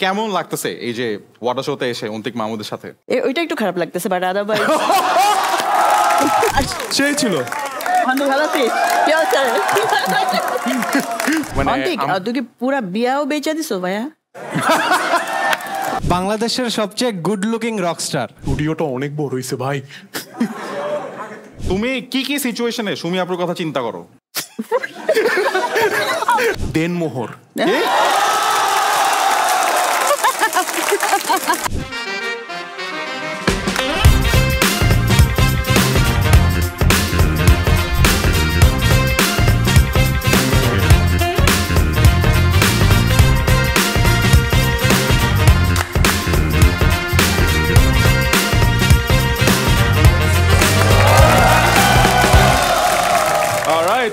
কেমন লাগতেছে এই যে ওয়াটার শোতে এসে অন্তিক মাহমুদের সাথে? ওইটা একটু খারাপ লাগতেছে, বাট আদারওয়াইজ সেই ছিল। ভালো আছিস? কি আছে? মানে অন্তিক, তুই কি পুরা বিয়াও বেচে দিছো ভাইয়া? বাংলাদেশের সবচেয়ে গুড লুকিং রকস্টার। স্টুডিওটা অনেক বড় হইছে ভাই। তুমি কি কি সিচুয়েশনে সুমি আপুর কথা চিন্তা করো? দেনমোহর।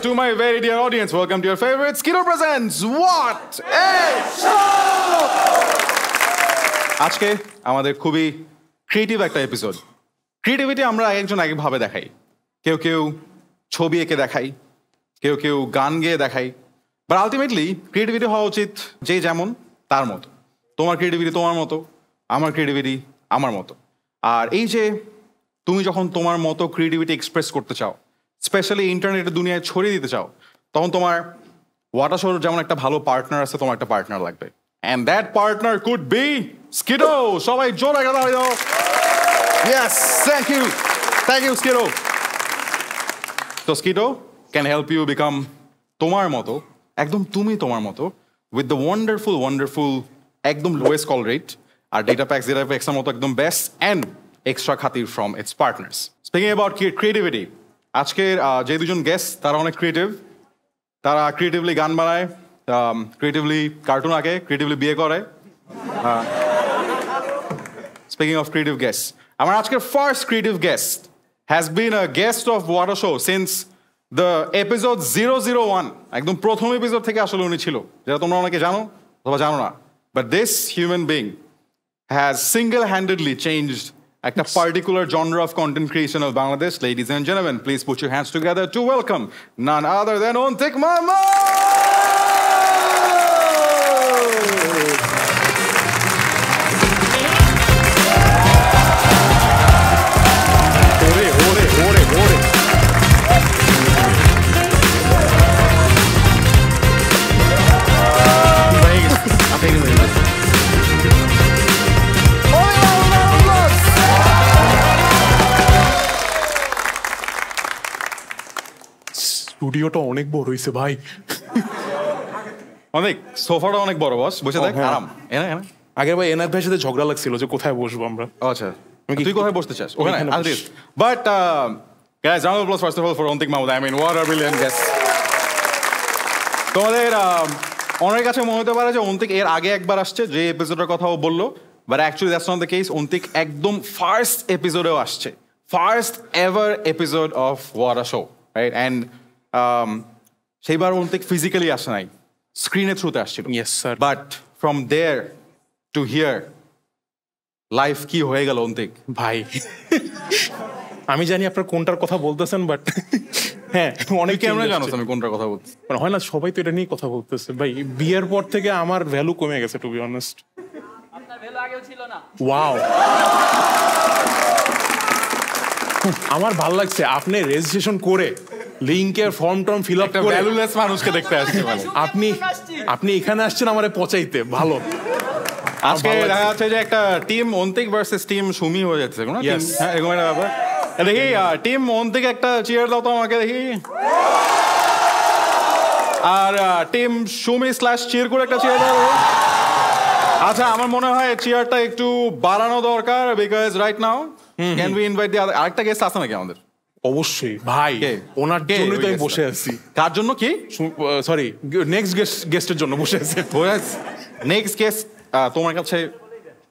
To my very dear audience, welcome to your favorite Skidoo Presents What a Show! আজকে আমাদের খুবই ক্রিয়েটিভ একটা এপিসোড। ক্রিয়েটিভিটি আমরা একজন এক ভাবে দেখাই। কেউ কেউ ছবি এঁকে দেখাই, কেউ কেউ গান গেয়ে দেখাই, বাট আলটিমেটলি ক্রিয়েটিভিটি হওয়া উচিত যে যেমন তার মতো। তোমার ক্রিয়েটিভিটি তোমার মতো, আমার ক্রিয়েটিভিটি আমার মতো। আর এই যে তুমি যখন তোমার মতো ক্রিয়েটিভিটি এক্সপ্রেস করতে চাও, স্পেশালি ইন্টারনেটের দুনিয়ায় ছড়িয়ে দিতে চাও, তখন তোমার ওয়াটার শোর যেমন একটা ভালো পার্টনার আছে, তোমার একটা পার্টনার লাগবে। And that partner could be Skitto. সবাই জোরে গেল। Yes, thank you Skitto. তো Skitto can help you become তোমার মতো, একদম তুমি তোমার মতো, উইথ দ্য ওয়ান্ডারফুল একদম লোয়েস্ট কল রেট আর ডেটা প্যাক্সের মতো একদম বেস্ট অ্যান্ড এক্সট্রা খাতির from its partners. Speaking about creativity, আজকের যে দুজন গেস্ট তারা অনেক ক্রিয়েটিভ। তারা ক্রিয়েটিভলি গান বানায়, ক্রিয়েটিভলি কার্টুন আঁকে, ক্রিয়েটিভলি বিয়ে করে। স্পিকিং অফ ক্রিয়েটিভ গেস্ট, আমার আজকের first creative guest has been a guest of water show since the episode 001। একদম প্রথম এপিসোড থেকে আসলে উনি ছিল, যেটা তোমরা অনেকে জানো অথবা জানো না। But this human being has single handedly changed একটা particular genre of content creation of Bangladesh. Ladies and gentlemen, please put your hands together to welcome none other than Ontik Mahmood! স্টুডিওটা অনেক বড় হইছে ভাই। অনেক সোফাটা অনেক বড়, বস বসে দেখ আরাম। আগের ভাই এনার ভাইয়ের সাথে ঝগড়া লাগছিল যে কোথায় বসবো আমরা। আচ্ছা, তুই কোথায় বসতে চাস? ওখানে। But guys, round of applause first of all for Ontik Mahmood. I mean, what a brilliant guest. তোমাদের অনেকের কাছে মনে হতে পারে যে অন্তিক এর আগে একবার আসছে, যে এপিসোডের কথা ও বললো, but actually that's not the case. Ontik একদম ফার্স্ট এপিসোডেও আসছে, first ever episode of water show, right? And সেইবার অন্তিক ফিজিক্যালি আসে নাই, স্ক্রিনের থ্রুতে আসছিল। Yes sir. But from there to here life কি হয়ে গেল অন্তিক ভাই। আমি জানি আপনার কোনটার কথা বলতেছেন, বাট হ্যাঁ অনেক কেমন জানো আমি কোনটার কথা বলছি। মানে হয় না, সবাই তো এটা নিয়ে কথা বলতেছে ভাই। বিয়ের পর থেকে আমার ভ্যালু কমে গেছে, টু বি অনেস্ট। আপনার ভ্যালু আগেও ছিল না। ওয়াও, আমার ভাল লাগছে আপনি রেজিস্ট্রেশন করে লিংকের ফর্ম টর্ম ফিল আপ করে ভ্যালুলেস মানুষকে দেখতে আসছে। মানে আপনি এখানে আসছেন আমারে পচাইতে। ভালো, আজকে দেখা যাচ্ছে যে একটা team Antik versus team Sumi হয়ে যাচ্ছে। হ্যাঁ, এরকম একটা ব্যাপার। দেখি টিম অন্তিক একটা চেয়ার দাও তো আমাকে, দেখি। আর টিম সুমি স্ল্যাশ চিয়ার করে একটা চেয়ার দাও। আচ্ছা, আমার মনে হয় চেয়ারটা একটু বাড়ানো দরকার, because right now can we invite the আরেকটা গেস্ট আছে নাকি আমাদের? অবশ্যই ভাই, ওনার জন্যই তো আমি বসে আছি। কার জন্য? কি সরি, নেক্সট গেস্টের জন্য বসে আছি। নেক্সট গেস্ট তোমার কাছে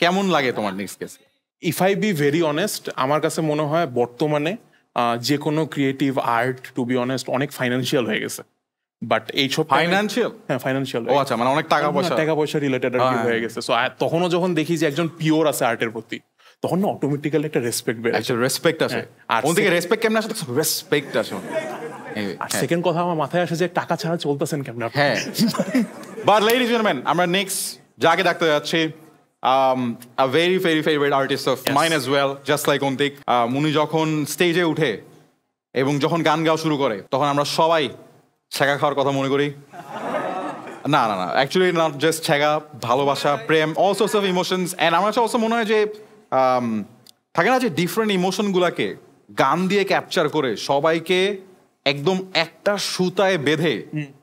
কেমন লাগে? তোমার next guest, if I be very honest, আমার কাছে মনে হয় বর্তমানে যে কোনো creative art, to be honest, অনেক ফাইন্যান্সিয়াল হয়ে গেছে। বাট এইসব ফাইন্যান্সিয়াল, হ্যাঁ ফাইন্যান্সিয়াল, ও আচ্ছা, মানে অনেক টাকা পয়সা রিলেটেড আর কি হয়ে গেছে। সো তখনও যখন দেখি যে একজন পিওর আছে আর্টের প্রতি, তখন না অটোমেটিক্যালি একটা রেসপেক্ট বেড়ে। আচ্ছা, রেসপেক্ট আছে। আর ওদিকে রেসপেক্ট কেমন আসে? রেসপেক্ট আছে। আর সেকেন্ড কথা আমার মাথায় আসে যে টাকা ছাড়া চলতেছেন কেমন? হ্যাঁ, বাট লেডিজ এন্ড জেন্টলম্যান, আমরা নেক্সট যাকে ডাকতে যাচ্ছি, a very very favorite artist of mine as well, just like Ontik. উনি যখন স্টেজে উঠে এবং যখন গান গাওয়া শুরু করে তখন আমরা সবাই ছেঁকা খাওয়ার কথা মনে করি। না না না, অ্যাকচুয়ালি নট জাস্ট ছেঁকা, ভালোবাসা, প্রেম, all source of emotions. And আমার কাছে অলসো মনে হয় যে থাকে না যে ডিফারেন্ট ইমোশনগুলোকে গান দিয়ে ক্যাপচার করে সবাইকে একদম একটা সুতায় বেঁধে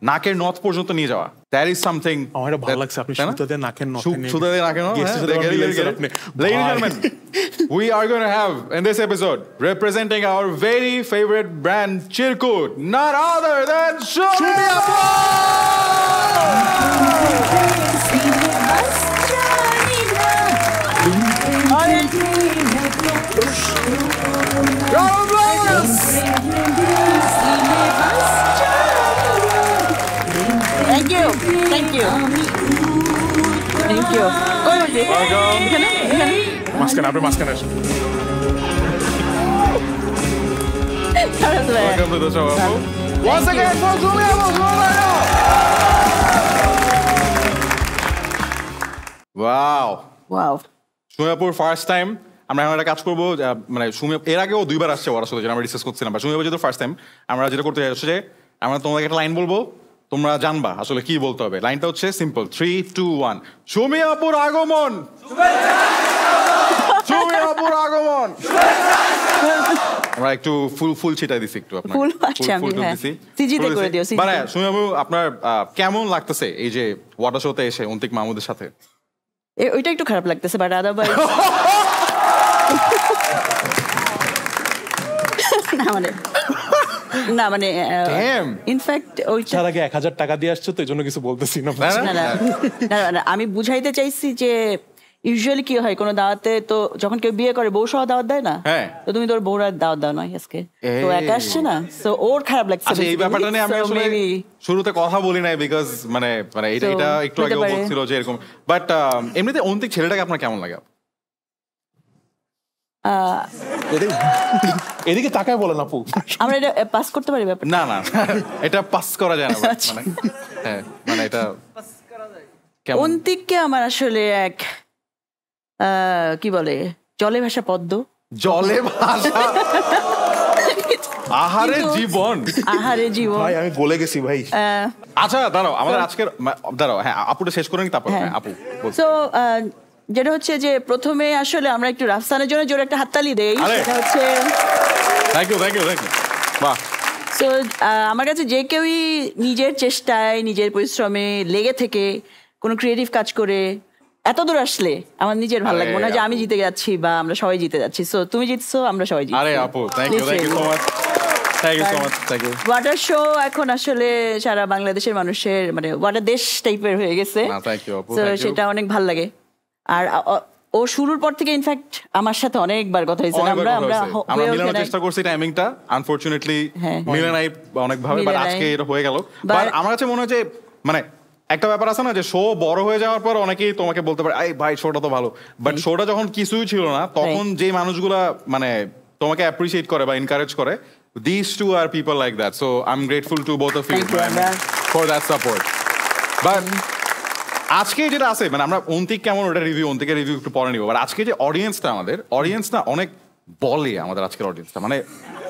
নাকের নথ পর্যন্ত নিয়ে যাওয়া, দ্যাট ইজ সামথিং। আমার এটা ভালো লাগছে, আপনি সুতাতে নাকের নথ নিয়ে সুতাতে নাকের নথ। Ladies and gentlemen, we are going to have in this episode representing our very favorite brand Chirkut, none other than Shumi Apu. Thank you. Thank you. Thank you. Welcome. এখানে মাঝখানে আপনি মাঝখানে আসেন। Welcome to the show, Apu. Once again for Shumi Apu. Wow. Wow. Shumi Apuর first time আমরা এখন একটা কাজ করবো, মানে সুমি এর আগেও 2 বার আসছে ওর সাথে, যেটা আমরা ডিসকাস করছিলাম। সুমি আপু যেহেতু ফার্স্ট টাইম, আমরা যেটা করতে চাই যে আমরা তোমাকে একটা লাইন বলবো, তোমরা জানবা আসলে কি বলতে হবে। লাইনটা হচ্ছে সিম্পল, 3, 2, 1। সুমি আপুর আগমন, সুমি আপুর আগমন। আমরা একটু ফুল ছিটাই দিছি, একটু আপনার ফুল আচ্ছা আমি হ্যাঁ সিজিতে করে দিও। মানে সুমি আপু, আপনার কেমন লাগতেছে এই যে ওয়াটার শোতে এসে অন্তিক মাহমুদের সাথে? ওইটা একটু খারাপ লাগতেছে, বাট আদারওয়াইজ না মানে ইনফ্যাক্ট ওইটা তার আগে 1000 টাকা দিয়ে আসছো তো এই জন্য কিছু বলতেছি না। না আমি বুঝাইতে চাইছি যে ইউজুয়ালি কি হয় কোনো দাওয়াতে, তো যখন কেউ বিয়ে করে বউ সহ দাওয়াত দেয় না, তো তুমি তোর বউরা দাওয়াত দাও না আজকে, তো একা আসছে না, তো ওর খারাপ লাগছে। আচ্ছা, এই ব্যাপারটা নিয়ে আমি আসলে শুরুতে কথা বলি নাই, বিকজ মানে এটা একটু আগে বলছিল যে এরকম। বাট এমনিতে অন্তিক ছেলেটাকে আপনার কেমন লাগে? এদিকে তাকায় বলেন আপু। আমরা এটা পাস করতে পারি ব্যাপার? না না, এটা পাস করা যায় না, মানে হ্যাঁ মানে এটা অন্তিককে আমার আসলে এক কি বলে জলে ভাসা পদ্ম। জলে ভাসা আহারে জীবন, আহারে জীবন ভাই আমি বলে গেছি ভাই। আচ্ছা দাঁড়াও, আমাদের আজকের দাঁড়াও, হ্যাঁ আপুটা শেষ করে নি, তারপর আপু। সো যেটা হচ্ছে যে প্রথমে আসলে আমরা একটু রাফসানের জন্য জোরে একটা হাততালি দেই, সেটা হচ্ছে thank you thank you thank you. বাহ। সো আমার কাছে যে কেউই নিজের চেষ্টায় নিজের পরিশ্রমে লেগে থেকে কোনো ক্রিয়েটিভ কাজ করে এত দূর আসলে আমার নিজের ভালো লাগবে না যে আমি জিতে যাচ্ছি বা আমরা সবাই জিতে যাচ্ছি। সো তুমি জিতছো, আমরা সবাই জিতছি। আরে আপু thank you so much, thank you so much, thank you. Water show এখন আসলে সারা বাংলাদেশের মানুষের মানে ওয়াটার দেশ টাইপের হয়ে গেছে, সেটা অনেক ভালো লাগে। আর ও শুরুর পর থেকে ইনফ্যাক্ট আমার সাথে অনেকবার কথা হয়েছে, আমরা মিলানোর চেষ্টা করছি টাইমিংটা, আনফরচুনেটলি মিলে নাই অনেকভাবে, বাট আজকে এটা হয়ে গেল। বাট আমার কাছে মনে হয় যে মানে একটা ব্যাপার আছে না যে শো বড় হয়ে যাওয়ার পর অনেকেই তোমাকে বলতে পারে এই ভাই শোটা তো ভালো, বাট শোটা যখন কিছুই ছিল না তখন যে মানুষগুলা মানে তোমাকে অ্যাপ্রিসিয়েট করে বা এনকারেজ করে, these two are people like that, so I'm grateful to both of you for that support. But আজকে যেটা আছে মানে আমরা অন্তিক কেমন ওটা রিভিউ, অন্তিকের রিভিউ একটু পরে নিব, বাট আজকে যে অডিয়েন্সটা, আমাদের অডিয়েন্স না অনেক বলে, আমাদের আজকের অডিয়েন্সটা মানে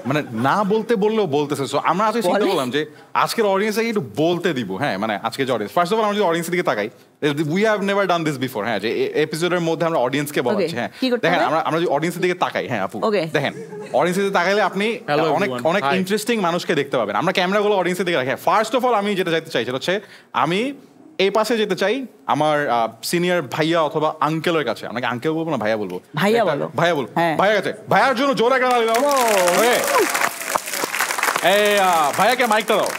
মানে না বলতে বললেও বলতেছে। সো আমরা আজকে চিন্তা করলাম যে আজকের অডিয়েন্সকে একটু বলতে দিব। হ্যাঁ মানে আজকে যে অডিয়েন্স, ফার্স্ট অফ অল আমরা যদি অডিয়েন্সের দিকে তাকাই, we have never done this before. হ্যাঁ যে এপিসোডের মধ্যে আমরা অডিয়েন্সকে বলাচ্ছি। হ্যাঁ দেখেন আমরা যদি অডিয়েন্সের দিকে তাকাই, হ্যাঁ আপু দেখেন অডিয়েন্সের দিকে তাকাইলে আপনি অনেক অনেক ইন্টারেস্টিং মানুষকে দেখতে পাবেন। আমরা ক্যামেরাগুলো অডিয়েন্সের দিকে রাখি। ফার্স্ট অফ অল আমি যেটা চাইতে চাই সেটা হচ্ছে আমি এই পাশে যেতে চাই আমার সিনিয়র ভাইয়া অথবা আঙ্কেলের কাছে। আমাকে আঙ্কেল বলবো না ভাইয়া বলবো, ভাইয়া বলো, ভাইয়া বলবো, ভাইয়ার কাছে। ভাইয়ার জন্য জোরে একটা তালি দাও। এই ভাইয়াকে মাইকটা দাও।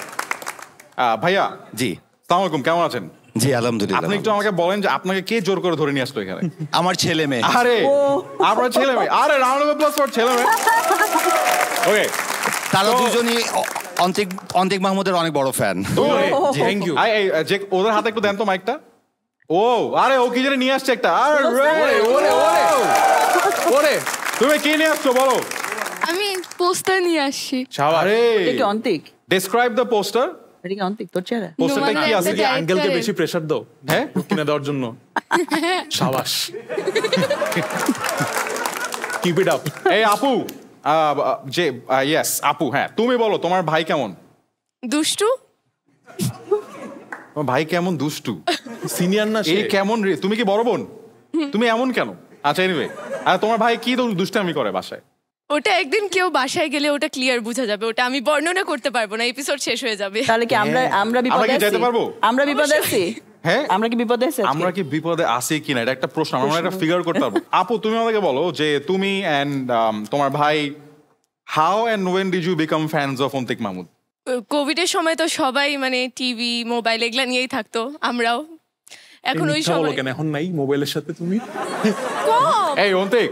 ভাইয়া জি আসসালামু আলাইকুম, কেমন আছেন? জি আলহামদুলিল্লাহ। আপনি একটু আমাকে বলেন যে আপনাকে কে জোর করে ধরে নিয়ে আসলো এখানে? আমার ছেলে মেয়ে। আরে আপনার ছেলে মেয়ে? আরে রাউন্ড অফ অ্যাপ্লজ ফর ছেলে মেয়ে। ওকে, তারা দুজনই অন্তিক মাহমুদের অনেক বড় ফ্যান। Thank you. যে ওদের হাতে একটু দেন তো মাইকটা। ও আরে ও কি জানি নিয়ে আসছে একটা। ওরে তুমি কি নিয়ে আসছো বলো? আমি পোস্টার নিয়ে আসছি। আরে এটা কি অন্তিক? Describe the poster. এটা কি অন্তিক তোর চেহারা? পোস্টারটা কি আছে? আঙ্কেলকে বেশি প্রেসার দাও, হ্যাঁ কিনে দেওয়ার জন্য। সাবাস, কিপ ইট আপ। এই আপু, যে ইয়েস আপু, হ্যাঁ তুমি বলো তোমার ভাই কেমন? দুষ্টু। তোমার ভাই কেমন দুষ্টু? সিনিয়র না সে? এই কেমন রে, তুমি কি বড় বোন? তুমি এমন কেন? আচ্ছা এনিওয়ে, আর তোমার ভাই কি দুষ্টামি করে বাসায়? ওটা একদিন কেউ বাসায় গেলে ওটা ক্লিয়ার বোঝা যাবে, ওটা আমি বর্ণনা করতে পারবো না, এপিসোড শেষ হয়ে যাবে। তাহলে কি আমরা আমরা বিপদে কি আছি? যেতে পারবো? আমরা বিপদে আছি? হ্যাঁ আমরা কি বিপদে আছি? আমরা কি বিপদে আছি কিনা এটা একটা প্রশ্ন, আমরা একটা ফিগার করতে পারবো। আপু তুমি আমাকে বলো যে তুমি এন্ড তোমার ভাই, how and when did you become fans of Antik Mahmud? কোভিডের সময় তো সবাই মানে টিভি মোবাইল এগুলা নিয়েই থাকতো, আমরাও। এখন ওই মিথ্যা বলো সময় কেন, এখন নাই মোবাইলের সাথে তুমি? এই অন্তিক,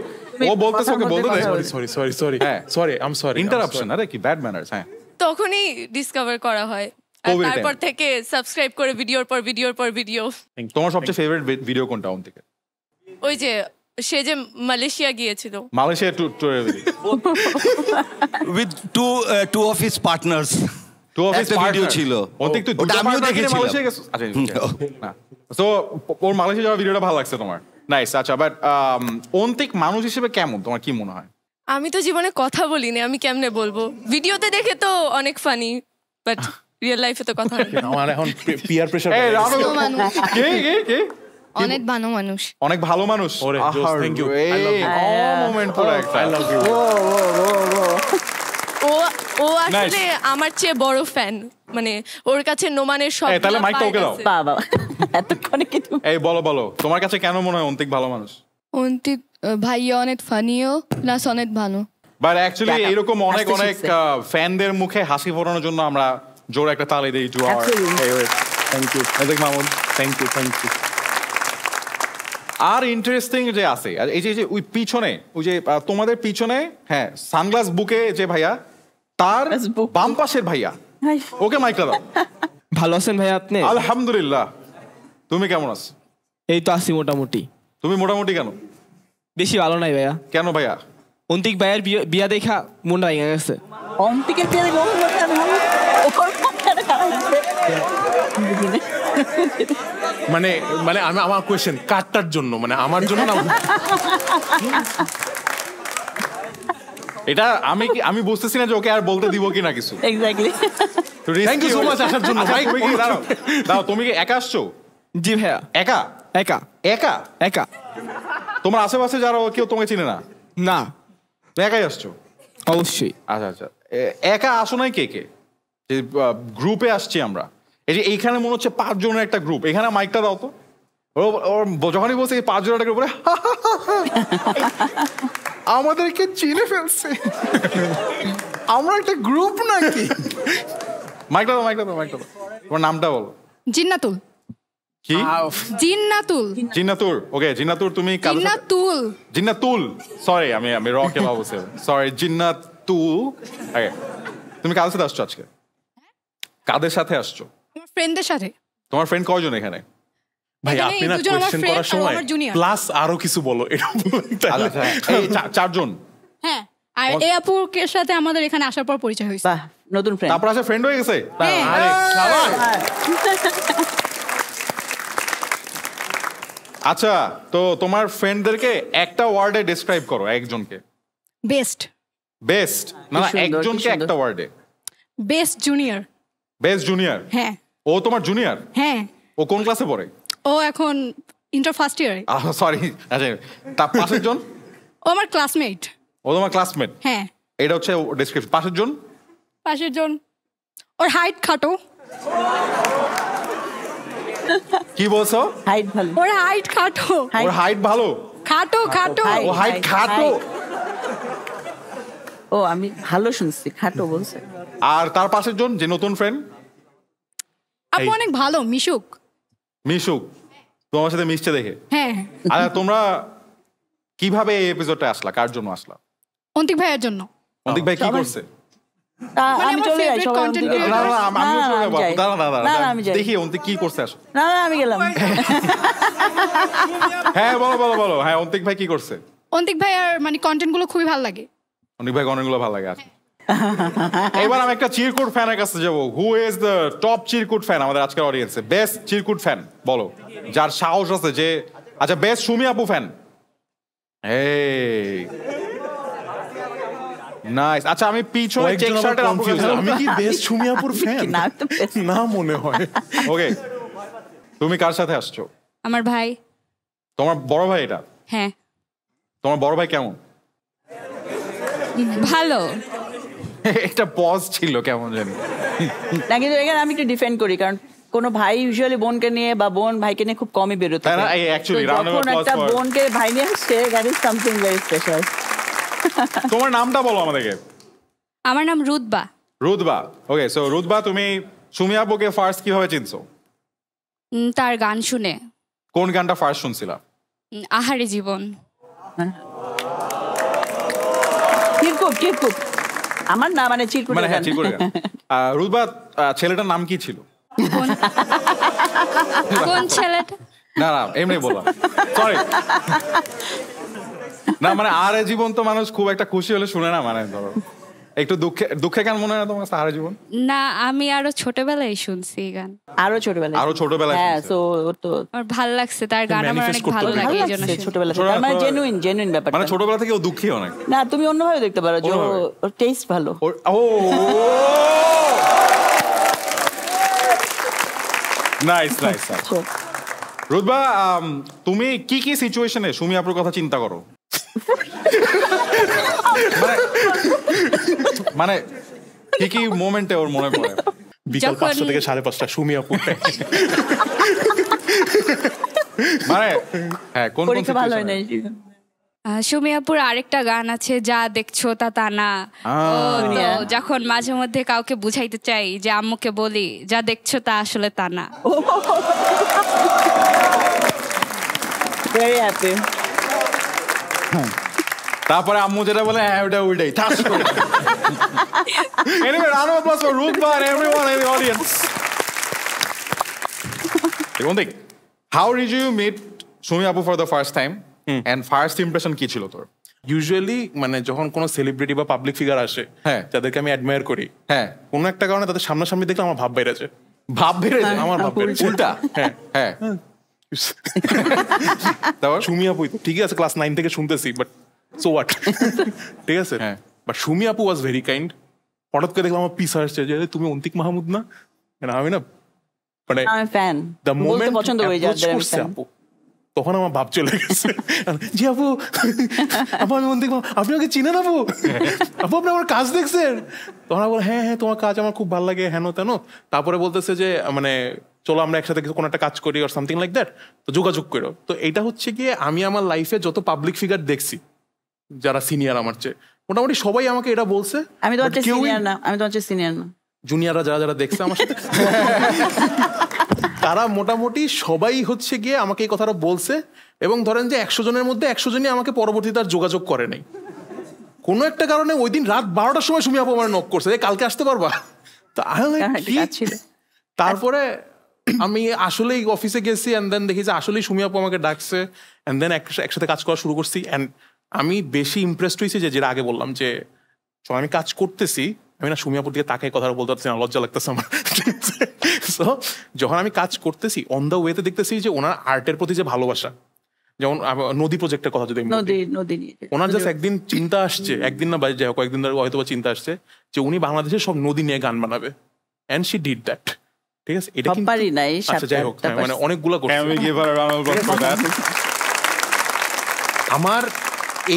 ও বলতেছে, ওকে বলতে দে। সরি সরি সরি হ্যাঁ। Sorry, I am sorry. Interruption, আরে কি ব্যাড ম্যানার্স। হ্যাঁ তখনই ডিসকভার করা হয়, আর COVID তারপর time। থেকে সাবস্ক্রাইব করে ভিডিওর পর ভিডিওর পর ভিডিও। তোমার সবচেয়ে ফেভারিট ভিডিও কোনটা অন্তিকের? ওই যে সে যে মালয়েশিয়া গিয়েছিল, মালয়েশিয়া ট্যুরে with two of his partners. Two of একটা ভিডিও ছিল। অন্তিক তুই ওটা আমিও দেখেছিলাম। মালয়েশিয়া গেছিস? আচ্ছা না, সো ওর মালয়েশিয়া যাওয়ার ভিডিওটা ভালো লাগছে তোমার? নাইস। আচ্ছা বাট অন্তিক মানুষ হিসেবে কেমন তোমার কি মনে হয়? আমি তো জীবনে কথা বলিনি, আমি কেমনে বলবো? ভিডিওতে দেখে তো অনেক ফানি, বাট রিয়েল লাইফে তো কথা হয় না। আমার এখন পিয়ার প্রেসার। এই রানু, মানুষ। কে কে কে? অনেক ভালো মানুষ। অনেক ভালো মানুষ। ওরে, জোস, thank you. I love you. Moment পুরো একটা। I love you. ও আসলে আমার চেয়ে বড় ফ্যান, মানে ওর কাছে নোমানের সব। এই, তাহলে মাইকটা ওকে দাও। বাবা এতক্ষণে কি তুমি এই বলো বলো তোমার কাছে কেন মনে হয় অন্তিক ভালো মানুষ? অন্তিক ভাইয়া অনেক ফানিও প্লাস অনেক ভালো। বাট অ্যাকচুয়ালি দেখা, এরকম অনেক হাসতে অনেক শিখছে। ফ্যানদের মুখে হাসি ফোটানোর জন্য আমরা জোর একটা তালি দেই to our Absolutely. Favourite thank you, Antik Mahmud. Thank you, thank you. আর ইন্টারেস্টিং যে আছে, আর এই যে ওই পিছনে, ওই যে তোমাদের পিছনে, হ্যাঁ সানগ্লাস বুকে যে ভাইয়া, তার Sunglass book। বাম পাশের ভাইয়া, হাই, ওকে মাইকটা দাও। ভালো আছেন ভাই আপনি? আলহামদুলিল্লাহ, তুমি কেমন আছো? এই তো আছি মোটামুটি। তুমি মোটামুটি কেন? বেশি ভালো নাই ভাইয়া। কেন ভাইয়া? অন্তিক ভাইয়ের বিয়া দেখা মনটা ভেঙে গেছে। অন্তিকের বিয়ে দেবো, ওর কথাটা খারাপ লাগছে। বুঝি না। মানে মানে আমি, আমার কোয়েশ্চেন কারটার জন্য, মানে আমার জন্য না? এটা আমি বুঝতেছি না যে ওকে আর বলতে দিব কিনা কিছু। Exactly. Thank you so much আসার জন্য আচ্ছা, ভাই। তুমি কি দাঁড়াও, দাঁড়াও, তুমি কি একা আসছো? জি ভাইয়া। একা? একা একা? একা তোমার আশেপাশে যারা কেউ তোমাকে চিনে না? না, তুমি একাই আসছো? অবশ্যই। আচ্ছা আচ্ছা, একা আসো নাই কে কে? যে গ্রুপে আসছি আমরা, এই যে এইখানে মনে হচ্ছে 5 জনের একটা গ্রুপ। এখানে মাইকটা দাও তো। ওর যখনই বলছে 5 জনের একটা গ্রুপ, আমাদেরকে চিনে ফেলছে, আমরা একটা গ্রুপ নাকি? মাইকটা দাও, মাইকটা দাও, মাইকটা দাও। তোমার নামটা বলো। জিন্নাতুল। কি? জিন্নাতুল। জিন্নাতুর। ওকে জিন্নাতুর, তুমি কাদের সাথে- জিন্নাতুল। জিন্নাতুল, সরি আমি রকে ভাবছি, সরি জিন্নাতুল। ওকে, তুমি কাদের সাথে আসছো আজকে? কাদের সাথে আসছো? আমার ফ্রেন্ডদের সাথে। তোমার ফ্রেন্ড কয়জন এখানে? ভাই এখানে আপনি না দুজন আমার কোয়েশ্চেন friend করার আর সময় আমার junior। প্লাস আরো কিছু বলো, এটা আচ্ছা, আচ্ছা, এই 4 জন। হ্যাঁ, আর এই আপুর সাথে আমাদের এখানে আসার পর পরিচয় হয়েছে। বাহ, নতুন ফ্রেন্ড। তারপর আছে ফ্রেন্ড হয়ে গেছে। হ্যাঁ। আরে শাবাশ। আচ্ছা, তো তোমার ফ্রেন্ডদেরকে একটা ওয়ার্ডে ডেসক্রাইব করো, একজনকে। বেস্ট। বেস্ট না, কি সুন্দর, কি একজনকে সুন্দর। একটা ওয়ার্ডে। Best junior. Best junior? হ্যাঁ ও তোমার জুনিয়র? হ্যাঁ, ও কোন ক্লাসে পড়ে? ও এখন ইন্টার ফার্স্ট ইয়ারে। সরি, আচ্ছা, তার পাশের জন? ও আমার ক্লাসমেট। ও তোমার ক্লাসমেট? হ্যাঁ। এটা হচ্ছে ডেসক্রিপশন। পাশের জন? পাশের জন ওর হাইট খাটো। কি বলছো? হাইট ভালো। ওর হাইট খাটো। ওর হাইট ভালো? খাটো খাটো। Height, ও হাইট height, খাটো? height। ও আমি ভালো শুনছি, খাটো বলছে। আর তার পাশের জন যে নতুন ফ্রেন্ড? আপু অনেক ভালো, মিশুক। মিশুক, তোমার সাথে মিশছে দেখে। হ্যাঁ, আচ্ছা, তোমরা কিভাবে এই এপিসোডে আসলা, কার জন্য আসলা? অন্তিক ভাইয়ের জন্য। অন্তিক ভাই কি সবাই- করছে? মানে আমি আমার চলে যাই, favorite সবাই content অন্তিকে- creator। না, না, না, আমিও না, চলে আমি যাবো। যাই। দাঁড়া, দাঁড়া, না, দাঁড়া, আমি যাই। দেখি অন্তিক কি করছে আসো। না না আমি গেলাম। হ্যাঁ বলো বলো বলো, হ্যাঁ অন্তিক ভাই কি করছে? অন্তিক ভাইয়ার মানে কন্টেন্ট গুলো খুবই ভালো লাগে। অনেক ভাই অনেকগুলো ভালো লাগে। আচ্ছা, এবার আমি একটা চিরকুট ফ্যানের কাছে যাবো। Who is the top Chirkut fan আমাদের আজকের অডিয়েন্সে? বেস্ট চিরকুট ফ্যান বলো, যার সাহস আছে যে আচ্ছা বেস্ট সুমি আপু ফ্যান। এই নাইস। আচ্ছা আমি পিছনে চেক কয়েকজন আবার শার্টের আপু confused, আমি কি বেস্ট সুমি আপুর ফ্যান না, আমি তো best। না মনে হয়। ওকে, তুমি কার সাথে আসছো? আমার ভাই। তোমার বড় ভাই এটা? হ্যাঁ, তোমার বড় ভাই কেমন? ভালো। একটা পজ ছিল কেমন জানি। না কিন্তু এখানে আমি একটু ডিফেন্ড করি, কারণ কোনো ভাই ইউজুয়ালি বোনকে নিয়ে বা বোন ভাইকে নিয়ে খুব কমই বেরোতে তাই না? পারে। এই actually, তো round of যখন applause একটা for- বোনকে ভাই নিয়ে আসছে, that is something very special. তোমার নামটা বলো আমাদেরকে। আমার নাম রুদবা। রুদবা। ওকে, সো রুদবা তুমি সুমি আপুকে ফার্স্ট কিভাবে চিনছো? তার গান শুনে। কোন গানটা ফার্স্ট শুনছিলা? আহারে জীবন। চিরকুট আমার না, মানে চিরকুট। মানে হ্যাঁ, ঠিক করে। রুদবা ছেলেটার নাম কি ছিল? কোন ছেলেটা? না না এমনি বললাম, সরি। না মানে আরে জীবন তো মানুষ খুব একটা খুশি হলে শুনে না, মানে ধরো একটু দুঃখে গান মনে হয় না তোমার কাছে আরে জীবন? না, আমি আরো ছোটবেলায় শুনছি এই গান। আরো ছোটবেলায়। আরো ছোটবেলায় হ্যাঁ, শুনছে। সো তো আমার ভাল লাগছে, তার গান আমার manifest অনেক করতে ভালো হবে। লাগে, ভালো এই জন্য লাগছে শুনছি। ছোটবেলা থেকে, তার মানে জেনুইন ব্যাপারটা। মানে ছোটবেলা থেকে ও দুঃখী অনেক। না তুমি অন্যভাবে দেখতে পারো যে অন্যভাবে? ওর টেস্ট ভালো। ও নাইস নাইস। রুদবা তুমি কি কি সিচুয়েশনে সুমি আপুর কথা চিন্তা করো? মানে কি কি মোমেন্টে ওর মনে পড়ে? বিকাল যখন- 5টা থেকে 5:30 সুমি আপু। মানে হ্যাঁ, কোন কোন পরীক্ষা ভালো হয় situation এ? নাই। সুমি আপুর আরেকটা গান আছে, যা দেখছো তা তা না। ও তো যখন মাঝে মধ্যে কাউকে বুঝাইতে চাই, যে আম্মুকে বলি যা দেখছো তা আসলে তা না। Very happy. তারপরে আম্মু যেটা বলে হ্যাঁ ওটা ওইটাই ঠাস করে। Anyway, round of applause for Rudba and everyone in the audience. One thing, how did you meet Sumi Apu for the first time? And first impression কি ছিল তোর? ইউজুয়ালি মানে যখন কোনো সেলিব্রিটি বা পাবলিক ফিগার আসে, হ্যাঁ। যাদেরকে আমি অ্যাডমায়ার করি, হ্যাঁ, কোনো একটা কারণে তাদের সামনাসামনি দেখলে আমার ভাব বেড়েছে। ভাব বেড়েছে? আমার ভাব বেড়েছে। উল্টা? হ্যাঁ। হ্যাঁ। তারপর? সুমি আপু তো ঠিকই আছে, ক্লাস 9 থেকে শুনতেছি, বাট সো হোয়াট। ঠিক আছে, হ্যাঁ। বাট সুমি আপু ওয়াজ ভেরি কাইন্ড। হঠাৎ করে দেখলাম আমার পিস আসছে যে তুমি অন্তিক মাহমুদ না? আমি না মানে আমি ফ্যান। দ্য বলতে মোমেন্ট পছন্দ করি যাদের আমি করছে fan। আপু, তখন আমার ভাব চলে গেছে। জি আপু, আপু আমি অন্তিক আপনি আমাকে চিনেন আপু? আপু আপনি আমার কাজ দেখছেন? তখন আমি বলি হ্যাঁ হ্যাঁ তোমার কাজ আমার খুব ভালো লাগে, হেন তেন। তারপরে বলতেছে যে মানে চলো আমরা একসাথে কোনো একটা কাজ করি, অর সামথিং লাইক দ্যাট, তো যোগাযোগ করো। তো এইটা হচ্ছে গিয়ে আমি আমার লাইফে যত পাবলিক ফিগার দেখছি যারা সিনিয়র আমার চেয়ে, মোটামুটি সবাই আমাকে এটা বলছে। আমি তোমার but চেয়ে কেউই- সিনিয়র না, আমি তোমার চেয়ে সিনিয়র না। জুনিয়ররা যারা যারা দেখছে আমার সাথে, তারা মোটামুটি সবাই হচ্ছে গিয়ে আমাকে এই কথাটা বলছে। এবং ধরেন যে 100 জনের মধ্যে 100 জনই আমাকে পরবর্তীতে আর যোগাযোগ করে নাই। কোনো একটা কারণে ওই দিন রাত 12টার সময় সুমি আপু আমার নক করছে, কালকে আসতে পারবা? তা আমি like, কারণ একটা কি? কাজ ছিল। তারপরে আমি আসলেই অফিসে গেছি, অ্যান্ড দেন দেখি যে আসলেই সুমি আপু আমাকে ডাকছে, অ্যান্ড দেন একসাথে কাজ করা শুরু করছি। অ্যান্ড আমি বেশি ইমপ্রেসড হয়েছি যে যেটা আগে বললাম, যে যখন আমি কাজ করতেছি আমি না সুমি আপুর দিকে তাকাই কথা বলতে পারছি না, লজ্জা লাগতেছে আমার। সো যখন আমি কাজ করতেছি অন দ্য ওয়েতে দেখতেছি যে ওনার আর্টের প্রতি যে ভালোবাসা, যেমন নদী প্রজেক্টের কথা যদি আমি বলি, নদী নিয়ে। ওনার জাস্ট একদিন চিন্তা আসছে, একদিন না যাই হোক কয়েকদিন ধরে হয়তো চিন্তা আসছে যে উনি বাংলাদেশের সব নদী নিয়ে গান বানাবে, এন্ড শি ডিড দ্যাট। ঠিক আছে, এটা কিন্তু পারি নাই, আচ্ছা যাই হোক, হ্যাঁ, মানে অনেকগুলা করছে। Can we give her a round of applause for that? আমার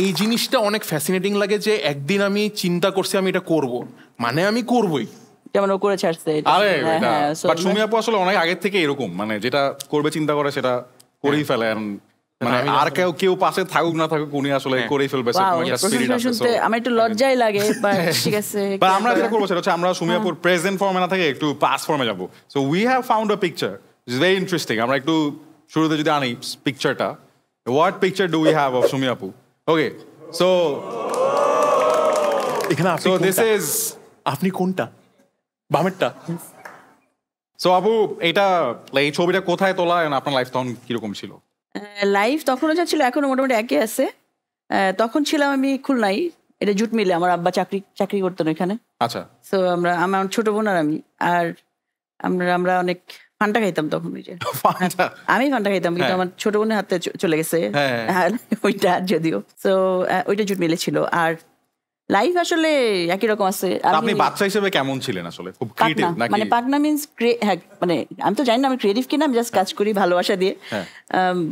এই জিনিসটা অনেক ফ্যাসিনেটিং লাগে যে একদিন আমি চিন্তা করছি আমি এটা করব, মানে আমি করবই। যেমন ও করে ছাড়ছে এটা। আরে হ্যাঁ, হ্যাঁ, so বাট সুমি আপু আসলে অনেক আগের থেকে এরকম, মানে যেটা করবে চিন্তা করে সেটা করেই ফেলে। and মানে আমি আর কেউ পাশে থাকুক না থাকুক উনি আসলে করেই ফেলবে। wow, প্রশংসা শুনতে আমার একটু লজ্জাই লাগে, বাট ঠিক আছে। But আমরা যেটা করবো সেটা হচ্ছে আমরা সুমি আপুর প্রেজেন্ট ফর্মে না থেকে একটু পাস ফর্মে যাবো। So we have found a picture is very interesting. আমরা একটু শুরুতে যদি আনি পিকচারটা, what picture do we have of Sumi আপু? ওকে, সো এখানে আপনি সো দিস কোনটা? ইজ আপনি কোনটা? বামেরটা? সো আপু এটা এই ছবিটা কোথায় তোলা, and আপনার লাইফ তখন কিরকম ছিল? লাইফ তখনও যা ছিল এখনো মোটামুটি একই আছে। তখন ছিলাম আমি খুলনায়, এটা জুট মিলে, আমার আব্বা চাকরি করতেন ওইখানে। আচ্ছা, সো আমার ছোট বোন আর আমি, আর আমরা অনেক ফান্টা খাইতাম তখন ওই যে ফান্টা। আমি ফান্টা খাইতাম কিন্তু হ্যাঁ। আমার ছোট বোনের হাতে চলে গেছে হ্যাঁ। ওইটা যদিও তো ওইটা জুট মিলেছিল আর লাইফ আসলে একই রকম আছে আপনি বাচ্চা হিসেবে কেমন ছিলেন আসলে? খুব ক্রিয়েটিভ পাকনা নাকি? মানে পাকনা মিন্স হ্যাঁ মানে আমি তো জানি না আমি ক্রিয়েটিভ কিনা, আমি জাস্ট কাজ করি ভালোবাসা দিয়ে,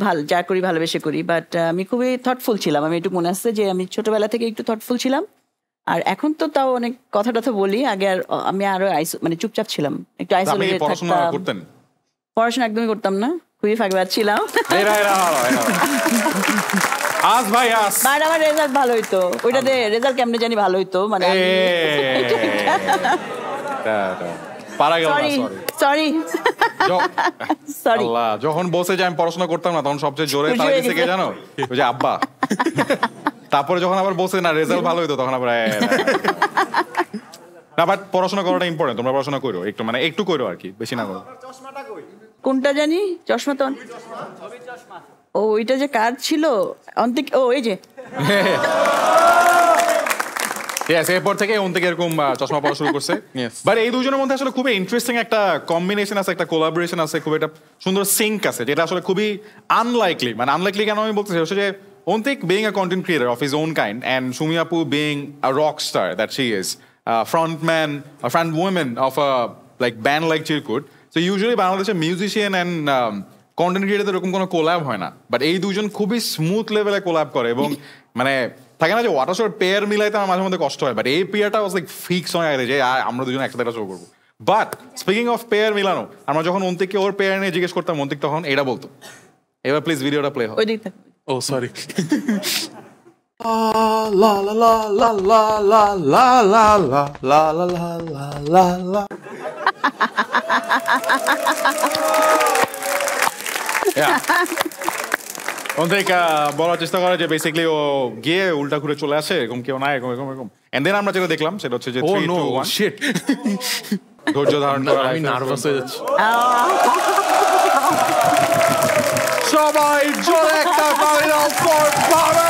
ভালো যা করি ভালোবেসে করি, বাট আমি খুবই থটফুল ছিলাম। আমি একটু মনে আসছে যে আমি ছোটবেলা থেকে একটু থটফুল ছিলাম, আর এখন তো তাও অনেক কথা টথা বলি। আগে আর আমি আরো মানে চুপচাপ ছিলাম, একটু আপনি আইসোলেটেড পড়াশোনা থাকতাম। করতেন? পড়াশোনা একদমই করতাম না, খুবই ফাঁকবাজ ছিলাম। আজ ভাই আজ বাট আমার রেজাল্ট ভালো হইতো, ওইটাতে রেজাল্ট কেমনে জানি ভালো হইতো, মানে পারা গেল না, সরি sorry। সরি সরি আল্লাহ, যখন বসে যে আমি পড়াশোনা করতাম না তখন সবচেয়ে জোরে খুশি তালি হয়ে দিছে কে গেছে। জানো? ওই যে আব্বা। তারপরে যখন আবার বসে না রেজাল্ট ভালো হইতো তখন আবার না, বাট পড়াশোনা করাটা ইম্পর্টেন্ট। তোমরা পড়াশোনা করো একটু, মানে একটু করো আর কি, বেশি না করো। কোনটা জানি চশমা তো ও ওইটা যে কার ছিল অন্তিক, ও এই যে Yes, এরপর থেকে অন্তিক এরকম চশমা পড়া শুরু করছে। বাট এই দুজনের মধ্যে আসলে খুবই ইন্টারেস্টিং একটা কম্বিনেশন আছে, একটা কোলাবোরেশন আছে, খুব একটা সুন্দর সিঙ্ক আছে, যেটা আসলে খুবই আনলাইকলি। মানে আনলাইকলি কেন আমি বলতেছি, হচ্ছে যে Ontik being a content creator of his own kind and Sumi আপু being a rock star that she is, frontman front women of a like band like Chirkut. So usually বাংলাদেশের মিউজিশিয়ান অ্যান্ড কন্টেন্ট ক্রিয়েটরদের এরকম কোনো কোলাব হয় না, বাট এই দুজন খুবই স্মুথ লেভেলে কোলাব করে। এবং মানে থাকে না যে ওয়াটার পেয়ার মিলাইতে আমার মাঝে মধ্যে কষ্ট হয়, বাট এই পেয়ারটা ওয়াজ লাইক ফিক্স হয়ে গেছে যে আমরা দুজন একসাথে একটা শো করবো। বাট স্পিকিং অফ পেয়ার মিলানো, আমরা যখন অন্তিককে ওর পেয়ার নিয়ে জিজ্ঞেস করতাম, অন্তিক তখন এটা বলতো। এবার প্লিজ ভিডিওটা প্লে হোক। ওই দিক থেকে ও সরি। অন্তিক বলার চেষ্টা করে যে বেসিক্যালি ও গিয়ে উল্টা ঘুরে চলে আসে, এরকম কেউ না, এরকম এরকম এরকম। এন্ড দেন আমরা যেটা দেখলাম সেটা হচ্ছে যে ও 3, নো 2, 1 শিট, ধৈর্য ধারণ করা। আমি নার্ভাস হয়ে যাচ্ছি। সবাই জোরে একটা তালি দাও ফর পাবে।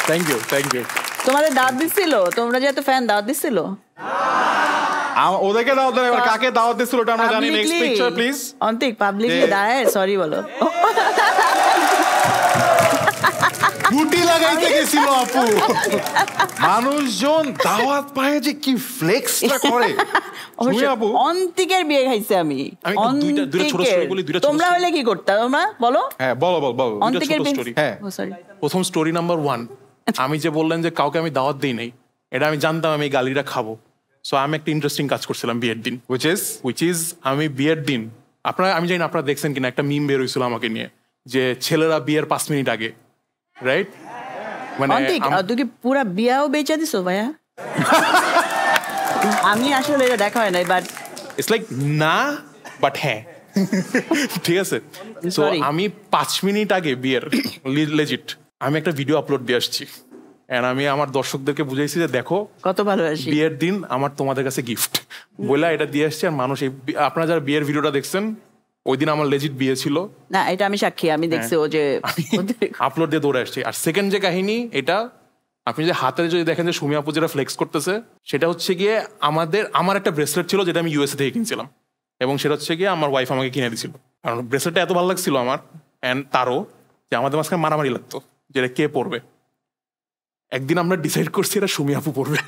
Thank you, thank you. তোমাদের দাওয়াত দিছিল, তোমরা যে এত ফ্যান দাওয়াত দিছিল ওদেরকে দাওয়াত দেন, এবার কাকে দাওয়াত দিছিল ওটা আমরা জানি। Next picture please. Antik publicly দাঁড়ায় সরি বলো। গুটি লাগাইতে গেছিল আপু। মানুষজন দাওয়াত পায় যে কি ফ্লেক্সটা করে। সুমি আপু অন্তিকের বিয়ে খাইছে আমি। আমি দুইটা ছোট অন্তিকের। story বলি, দুইটা ছোট তোমরা story। হলে কি করতা? তোমরা বলো। হ্যাঁ বলো বলো বলো। অন্তিকের ছোট বিয়ে story। হ্যাঁ। ও সরি। প্রথম স্টোরি নাম্বার 1, আমি যে বললেন যে কাউকে আমি দাওয়াত দিই নাই, এটা আমি জানতাম আমি এই গালিটা খাবো। সো আমি একটা ইন্টারেস্টিং কাজ করছিলাম বিয়ের দিন, উইচ ইজ আমি বিয়ের দিন, আমি জানি না আপনারা দেখছেন কিনা, একটা মিম বের হয়েছিল আমাকে নিয়ে যে ছেলেরা বিয়ের 5 মিনিট আগে, রাইট? মানে অন্তিক তুই কি পুরা বিয়াও বেচা দিছো ভাইয়া? আমি আসলে এটা দেখা হয় নাই, বাট ইটস লাইক না, বাট হ্যাঁ। ঠিক আছে, তো Sorry. আমি 5 মিনিট আগে বিয়ের লেজিট আমি একটা ভিডিও আপলোড দিয়ে আসছি, এন্ড আমি আমার দর্শকদেরকে বুঝাইছি যে দেখো কত ভালোবাসি। বিয়ের দিন আমার তোমাদের কাছে গিফট বলে এটা দিয়ে আসছে। আর মানুষ আপনারা যারা বিয়ের ভিডিওটা দেখছেন, ওই দিন আমার লেজিট বিয়ে ছিল, না এটা আমি সাক্ষী, আমি দেখছি ও যে আপলোড দিয়ে দৌড়ে আসছি। আর সেকেন্ড যে কাহিনী, এটা আপনি যে হাতে যদি দেখেন যে সুমি আপু যেটা ফ্লেক্স করতেছে, সেটা হচ্ছে গিয়ে আমার একটা ব্রেসলেট ছিল যেটা আমি ইউএসএ থেকে কিনছিলাম, এবং সেটা হচ্ছে গিয়ে আমার ওয়াইফ আমাকে কিনে দিয়েছিল। কারণ ব্রেসলেটটা এত ভালো লাগছিল আমার অ্যান্ড তারও, যে আমাদের মাঝখানে মারামারি লাগতো যেটা কে পরবে। একদিন আমরা ডিসাইড করছি এটা সুমি আপু পরবে।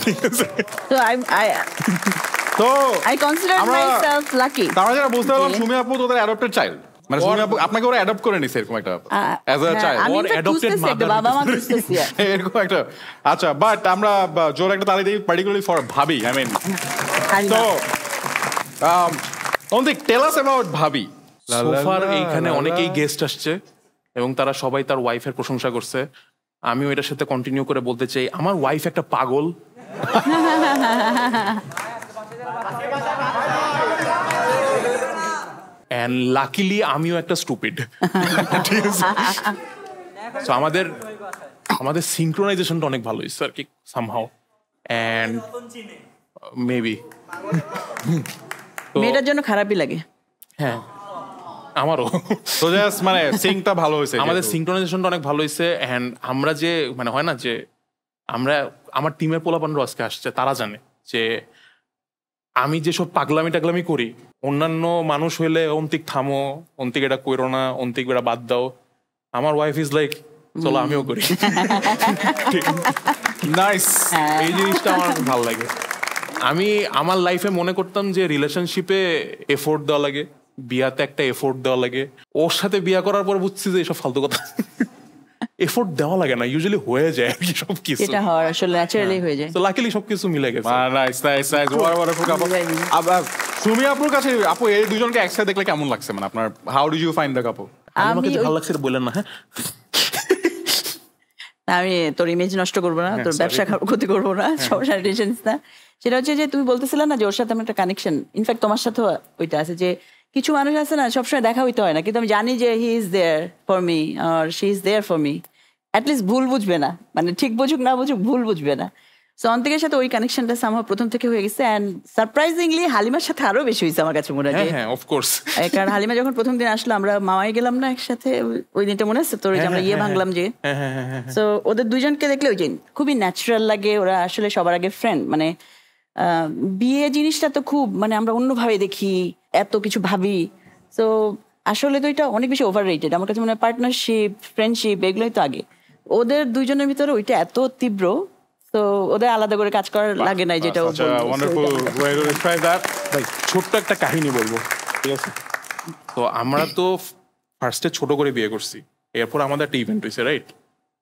ঠিক আছে, তো তো I consider myself lucky. আমরা যেটা বুঝতে পারলাম, সুমি আপু তোদের অ্যাডপ্টেড চাইল্ড। মানে সুমি আপু আপনাকে ওরা অ্যাডপ্ট করে নিছে এরকম একটা অ্যাজ আ চাইল্ড, আমি or তো adopted খুঁজতেছি একটা mother বাবা মা খুঁজতেছি। এরকম একটা। আচ্ছা, বাট আমরা জোর একটা তালি দিই পার্টিকুলারলি ফর ভাবি। আই মিন, তো অন্তিক টেল আস অ্যাবাউট ভাবি। সোফার এইখানে অনেকেই গেস্ট আসছে এবং তারা সবাই তার ওয়াইফের প্রশংসা করছে। আমিও এটার সাথে কন্টিনিউ করে বলতে চাই, আমার ওয়াইফ একটা পাগল। অ্যান্ড লাকিলি আমিও একটা স্টুপিড। ঠিক আছে, সো আমাদের সিনক্রোনাইজেশনটা অনেক ভালো হয়েছে আর কি সামহাও, অ্যান্ড মেবি মেয়েটার জন্য খারাপই লাগে। হ্যাঁ আমারও। তো জাস্ট মানে সিংটা ভালো হয়েছে, আমাদের সিনক্রোনাইজেশনটা অনেক ভালো হয়েছে। অ্যান্ড আমরা যে মানে হয় না যে আমার টিমের পোলাপানরা আজকে আসছে, তারা জানে যে আমি যেসব পাগলামি টাগলামি করি, অন্যান্য মানুষ হইলে অন্তিক থামো, অন্তিক এটা কইরো না, অন্তিক এটা বাদ দাও, আমার ওয়াইফ ইজ লাইক চলো আমিও করি। নাইস। এই জিনিসটা আমার ভালো লাগে। আমি আমার লাইফে মনে করতাম যে রিলেশনশিপে এফোর্ট দেওয়া লাগে, বিয়াতে একটা এফোর্ট দেওয়া লাগে। ওর সাথে বিয়া করার পর বুঝছি যে এসব ফালতু কথা, এফোর্ট দেওয়া লাগে না, ইউজুয়ালি হয়ে যায় আর কি সবকিছু। এটা হয় আসলে ন্যাচারালি হয়ে যায়। তো লাকিলি সবকিছু মিলে গেছে। Nice nice nice. সুমি আপুর কাছে আপু এই দুজনকে একসাথে দেখলে কেমন লাগছে, মানে আপনার how did you find the couple? আমাকে যে ভালো লাগছে বললেন না। হ্যাঁ আমি তোর ইমেজ নষ্ট করবো না, তোর ব্যবসা ক্ষতি করবো না, সমস্যা টেনশন না। সেটা হচ্ছে যে তুমি বলতেছিলে না যে ওর সাথে আমার একটা কানেকশন, ইনফ্যাক্ট তোমার সাথেও ওইটা আছে যে কিছু মানুষ আছে না সবসময় দেখা হইতে হয় না, কিন্তু আমি জানি যে he is there for me আর she is there for me. At least ভুল বুঝবে না, মানে ঠিক বুঝুক না বুঝুক ভুল বুঝবে না। সো অন্তিকের সাথে ওই কানেকশনটা আমার প্রথম থেকে হয়ে গেছে, অ্যান্ড সারপ্রাইজিংলি হালিমার সাথে আরো বেশি হয়েছে আমার কাছে মনে হয়। হ্যাঁ অফকোর্স, কারণ হালিমা যখন প্রথম দিন আসলো আমরা মামাই গেলাম না একসাথে, ওই দিনটা মনে আছে তোর, আমরা ভাঙলাম যে। তো ওদের দুইজনকে দেখলে ওই যে খুবই ন্যাচারাল লাগে, ওরা আসলে সবার আগে ফ্রেন্ড। মানে বিয়ে জিনিসটা তো খুব মানে আমরা অন্যভাবে দেখি, এত কিছু ভাবি। তো আসলে তো এটা অনেক বেশি ওভার রেটেড আমার কাছে মনে হয়। পার্টনারশিপ, ফ্রেন্ডশিপ এগুলোই তো আগে। ওদের দুইজনের ভিতরে ওইটা এত তীব্র, তো ওদের আলাদা করে কাজ করার লাগে নাই, যেটা ভাই ছোট্ট একটা কাহিনী বলবো, ঠিক আছে? তো আমরা তো ফার্স্টে ছোট করে বিয়ে করছি, এরপর আমাদের একটা ইভেন্ট হয়েছে, রাইট?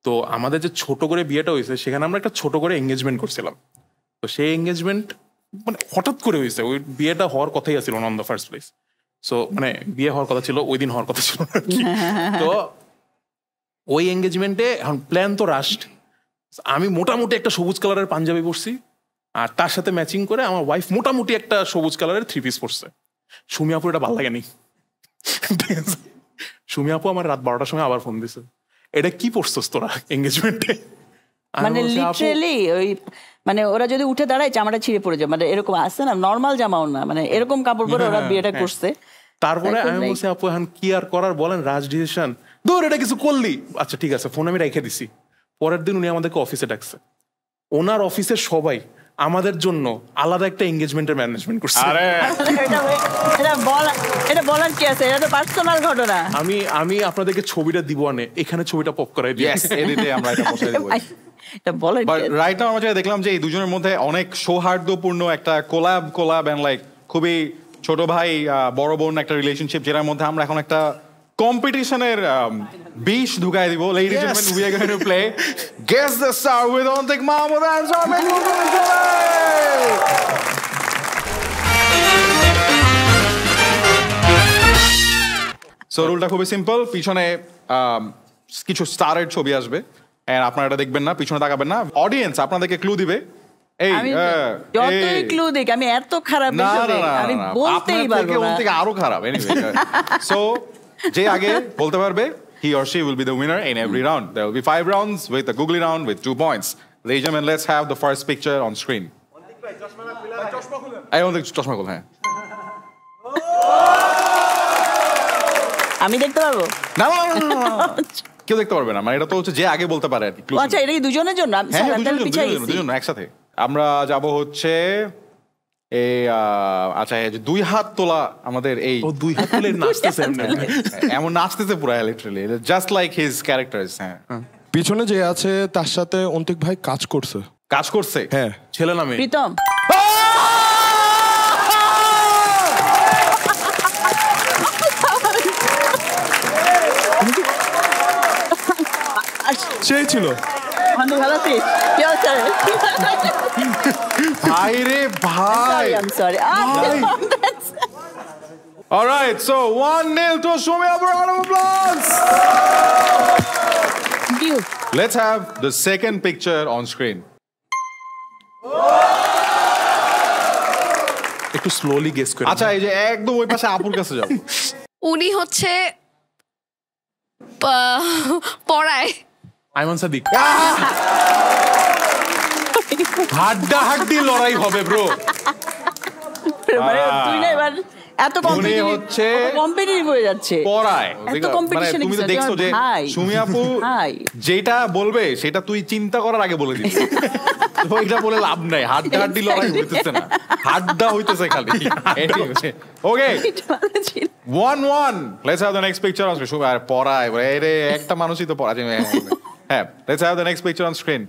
তো আমাদের যে ছোট করে বিয়েটা হয়েছে সেখানে আমরা একটা ছোট করে এঙ্গেজমেন্ট করছিলাম। তো সেই এঙ্গেজমেন্ট মানে হঠাৎ করে হয়েছে, ওই বিয়েটা হওয়ার কথাই ছিল না on the first place. So মানে বিয়ে হওয়ার কথা ছিল, ওই দিন হওয়ার কথা ছিল না। তো ওই এঙ্গেজমেন্টে এখন প্ল্যান তো রাস্ট, আমি মোটামুটি একটা সবুজ কালারের পাঞ্জাবি পরছি, আর তার সাথে ম্যাচিং করে আমার ওয়াইফ মোটামুটি একটা সবুজ কালারের 3 পিস পরছে। সুমি আপু এটা ভালো লাগেনি। সুমি আপু আমার রাত 12টার সময় আবার ফোন দিছে, এটা কি পরছস তোরা এঙ্গেজমেন্টে? মানে লিটারালি ওই মানে ওরা যদি উঠে দাঁড়ায় জামাটা ছিঁড়ে পড়ে যায়, মানে এরকম আসছে না, নর্মাল জামাও না, মানে এরকম কাপড় পরে ওরা বিয়েটা করছে। তারপরে আমি বলছি আপু এখন কি আর করার বলেন, রাজ ডিসিশন দূর, এটা কিছু করলি, আচ্ছা ঠিক আছে, ফোন আমি রেখে দিছি। পরের দিন উনি আমাদেরকে অফিসে ডাকছে, ওনার অফিসের সবাই আমাদের জন্য আলাদা একটা এঙ্গেজমেন্টের ম্যানেজমেন্ট করছে। এটা বলার কি আছে, এটা তো পার্সোনাল ঘটনা। আমি আপনাদেরকে ছবিটা দিব, আনে এখানে ছবিটা পপ করাই দিই, এদিকে আমরা এটা বসাই দেব। রাইট নাও আমরা যেটা দেখলাম যে এই দুজনের মধ্যে অনেক সৌহার্দ্যপূর্ণ একটা কোলাব এন্ড লাইক খুবই ছোট ভাই বড় বোন একটা রিলেশনশিপ, যেটার মধ্যে আমরা এখন একটা কম্পিটিশনের বিষ ঢুকাই দিব। Ladies and gentlemen, we are going to play Guess the Star with Ontik Mahmood and Zarmek. So রুলটা খুবই সিম্পল, পিছনে কিছু স্টারের ছবি আসবে, আপনারা এটা দেখবেন না, পিছনে তাকাবেন না, অডিয়েন্স আপনাদেরকে ক্লু দিবে। যতই ক্লু দিক আমি এত খারাপ, আমি বলতেই পারবো না, আরো খারাপ। সো যে আগে বলতে পারবে, he or she will be the winner in every round. There will be 5 rounds with a googly round with 2 points. Ladies and gentlemen, let's have the first picture on screen. I don't think চশমা খুল। হ্যাঁ আমি দেখতে পারবো না, কেউ দেখতে পারবে না, মানে এটা তো হচ্ছে যে আগে বলতে পারে আর কি। আচ্ছা এটা কি দুজনের জন্য? দুজন একসাথে আমরা যাব হচ্ছে এই আচ্ছা এই যে 2 হাত তোলা আমাদের এই 2 হাত তুলে নাচতেছে, এমন নাচতেছে পুরো literally just like his characters. হ্যাঁ পিছনে যে আছে তার সাথে অন্তিক ভাই কাজ করছে। হ্যাঁ ছেলে নামে প্রীতম। সেই ছিল ভালো আছিস? কি হচ্ছে? ভাই রে ভাই, I'm sorry. All right, so 1-0 to Sumi Appu. Round of applause. Let's have the second picture on screen. একটু স্লোলি গেস করে। আচ্ছা এই যে একদম ওই পাশে আপুর কাছে যাও। উনি হচ্ছে পড়ায় আইমান সাদিক। হাড্ডাহাড্ডি লড়াই হবে ব্রো। তুই না এবার এত কম্পিটিটিভ হয়ে যাচ্ছে পড়ায় এত কম্পিটিশন তুমি তো দেখছো যে সুমি আপু যেটা বলবে সেটা তুই চিন্তা করার আগে বলে দিবি ওইটা বলে লাভ নাই হাড্ডাহাড্ডি লড়াই হইতেছে না হাড্ডা হইতেছে খালি okay 1-1 let's have the next picture on screen আর পড়ায় রে একটা মানুষই তো পড়া যায় হ্যাঁ let's have the next picture on screen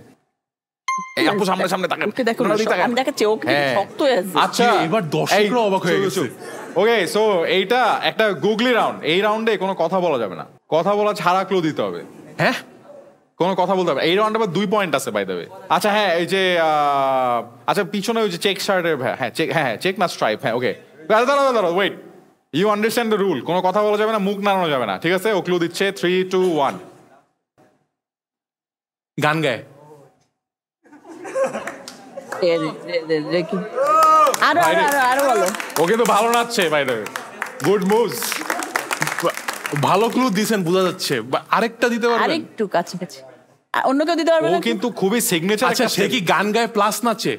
এই আপু সামনে সামনে তাকান আমি দেখাচ্ছি ও শক্ত হয়ে আছে আচ্ছা এবার দর্শকরা অবাক হয়ে গেছে ওকে সো এইটা একটা গুগলি রাউন্ড এই রাউন্ডে কোনো কথা বলা যাবে না কথা বলা ছাড়া ক্লু দিতে হবে হ্যাঁ কোনো কথা বলতে হবে এই রাউন্ডে আবার 2 পয়েন্ট আছে বাই দ্য ওয়ে আচ্ছা হ্যাঁ এই যে আচ্ছা পিছনে ওই যে চেক শার্টের হ্যাঁ চেক না স্ট্রাইপ হ্যাঁ ওকে দাঁড়াও wait you understand the rule কোনো কথা বলা যাবে না মুখ নাড়ানো যাবে না ঠিক আছে ও ক্লু দিচ্ছে 3, 2, 1 গান গায় আরো বলো ও কিন্তু ভালো নাচছে by the way good moves ভালো ক্লু দিয়েছেন বোঝা যাচ্ছে আরেকটা দিতে পারবেন আরেকটু কাছে অন্য কেউ দিতে পারবে ও কিন্তু খুবই সিগনেচার আচ্ছা সে কি গান গায় প্লাস নাচে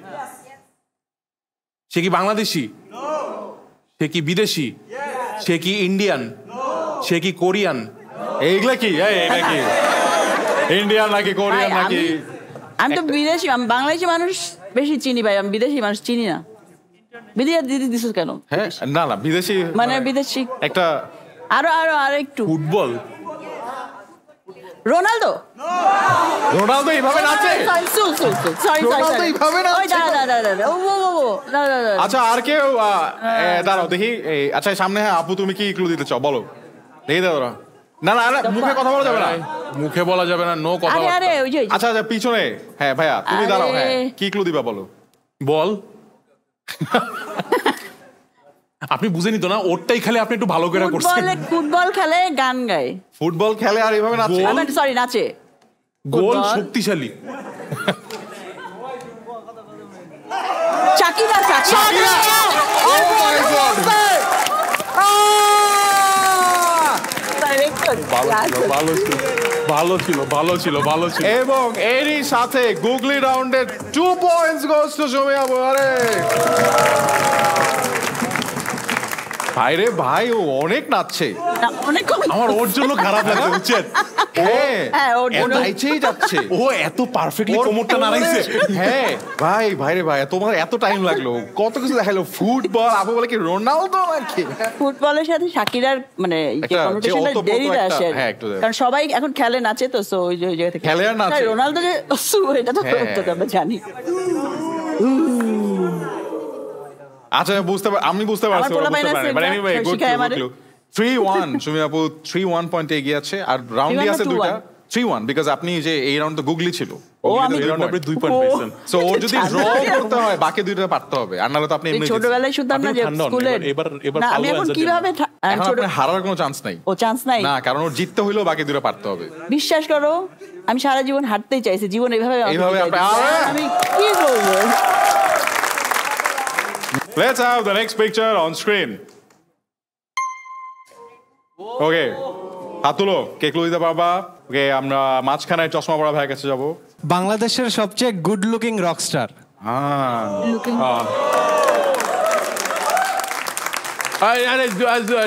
সে কি বাংলাদেশি সে কি বিদেশি সে কি ইন্ডিয়ান সে কি কোরিয়ান এইগুলা কি এটা কি ইন্ডিয়ান নাকি কোরিয়ান নাকি আমি তো বিদেশি আমি বাংলাদেশি মানুষ বেশি চিনি ভাই আমি বিদেশি মানুষ চিনি না বিদেশি দিদি দিছো কেন হ্যাঁ না বিদেশি মানে বিদেশি একটা আরো একটু ফুটবল রোনালদো এইভাবে নাচে রোনালদো এইভাবে নাচে আচ্ছা আর কেউ দাঁড়াও দেখি আচ্ছা সামনে হ্যাঁ আপু তুমি কি ক্লু দিতে চাও বলো দেখি দাও না মুখে কথা বলা যাবে না মুখে বলা যাবে না নো কথা আচ্ছা পিছনে হ্যাঁ ভাইয়া তুমি দাঁড়াও হ্যাঁ কি ক্লু দিবা বলো বল আপনি বুঝে নিত না ওরটাই খেলে আপনি একটু ভালো করে করছেন ফুটবল খেলে গান গায় ফুটবল খেলে আর এইভাবে নাচে সরি নাচে গোল শক্তিশালী চাকিরা ভালো ছিল এবং এরই সাথে গুগলি রাউন্ডে 2 পয়েন্টস গোস টু সুমি আপু আরে ভাইরে ভাই ও অনেক নাচছে আমার ওর জন্য খারাপ লাগছে বুঝছেন হ্যাঁ ও নাচেই যাচ্ছে ও এত পারফেক্টলি কোমরটা নাড়াইছে হ্যাঁ ভাইরে ভাই তোমার এত টাইম লাগলো কত কিছু দেখালো ফুটবল আপু বলে কি রোনালদো নাকি ফুটবলের সাথে শাকিরার মানে কম্পিটিশনটা দেরিতে আসে কারণ সবাই এখন খেলে নাচে তো সো ওই জায়গা থেকে খেলে আর নাচে রোনালদো যে এটা তো আমরা জানি আচ্ছা আমি বুঝতে পারছি but anyway good clue 3-1 Sumi আপু 3-1 পয়েন্টে এগিয়ে আছে আর রাউন্ডই আছে দুইটা 3-1 বিকজ আপনি যে এই রাউন্ড তো গুগলি ছিল ও আমি এই রাউন্ডে 2 পয়েন্ট পেয়েছেন সো ও যদি ড্র করতে হয় বাকি দুইটা পারতে হবে আর নাহলে তো আপনি এমনি ছোটবেলায় শুনতাম না যে স্কুলে এবার আমি এখন কিভাবে ছোট হারার কোনো চান্স নাই ও চান্স নাই না কারণ ওর জিততে হইলো বাকি দুইটা পারতে হবে বিশ্বাস করো আমি সারা জীবন হাঁটতেই চাইছি জীবন এইভাবে আমি কি করব Let's have the next picture on screen. Okay. হাত তুলো কে ক্লু দিতে পারবা ওকে আমরা মাঝখানে চশমা পরা ভাইয়ের কাছে যাবো বাংলাদেশের সবচেয়ে গুড লুকিং রকস্টার